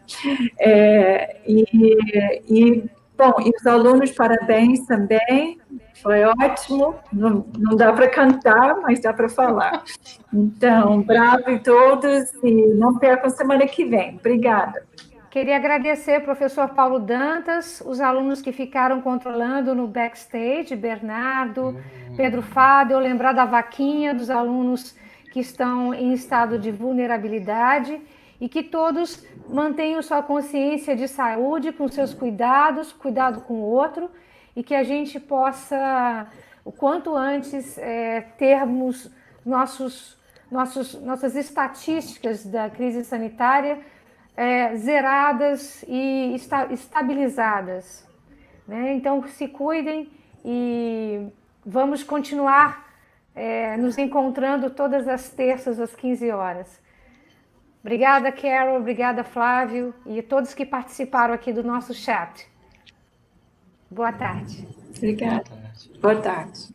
Bom, e os alunos, parabéns também, foi ótimo, não dá para cantar, mas dá para falar. Então, bravo a todos e não percam semana que vem. Obrigada. Queria agradecer ao professor Paulo Dantas, os alunos que ficaram controlando no backstage, Bernardo, Pedro Fadel, lembrar da vaquinha dos alunos que estão em estado de vulnerabilidade e que todos mantenham sua consciência de saúde com seus cuidados, cuidado com o outro, e que a gente possa, o quanto antes, termos nossas estatísticas da crise sanitária zeradas e estabilizadas. Né? Então, se cuidem e vamos continuar nos encontrando todas as terças às 15 horas. Obrigada, Carol, obrigada, Flávio, e todos que participaram aqui do nosso chat. Boa tarde. Obrigada. Boa tarde.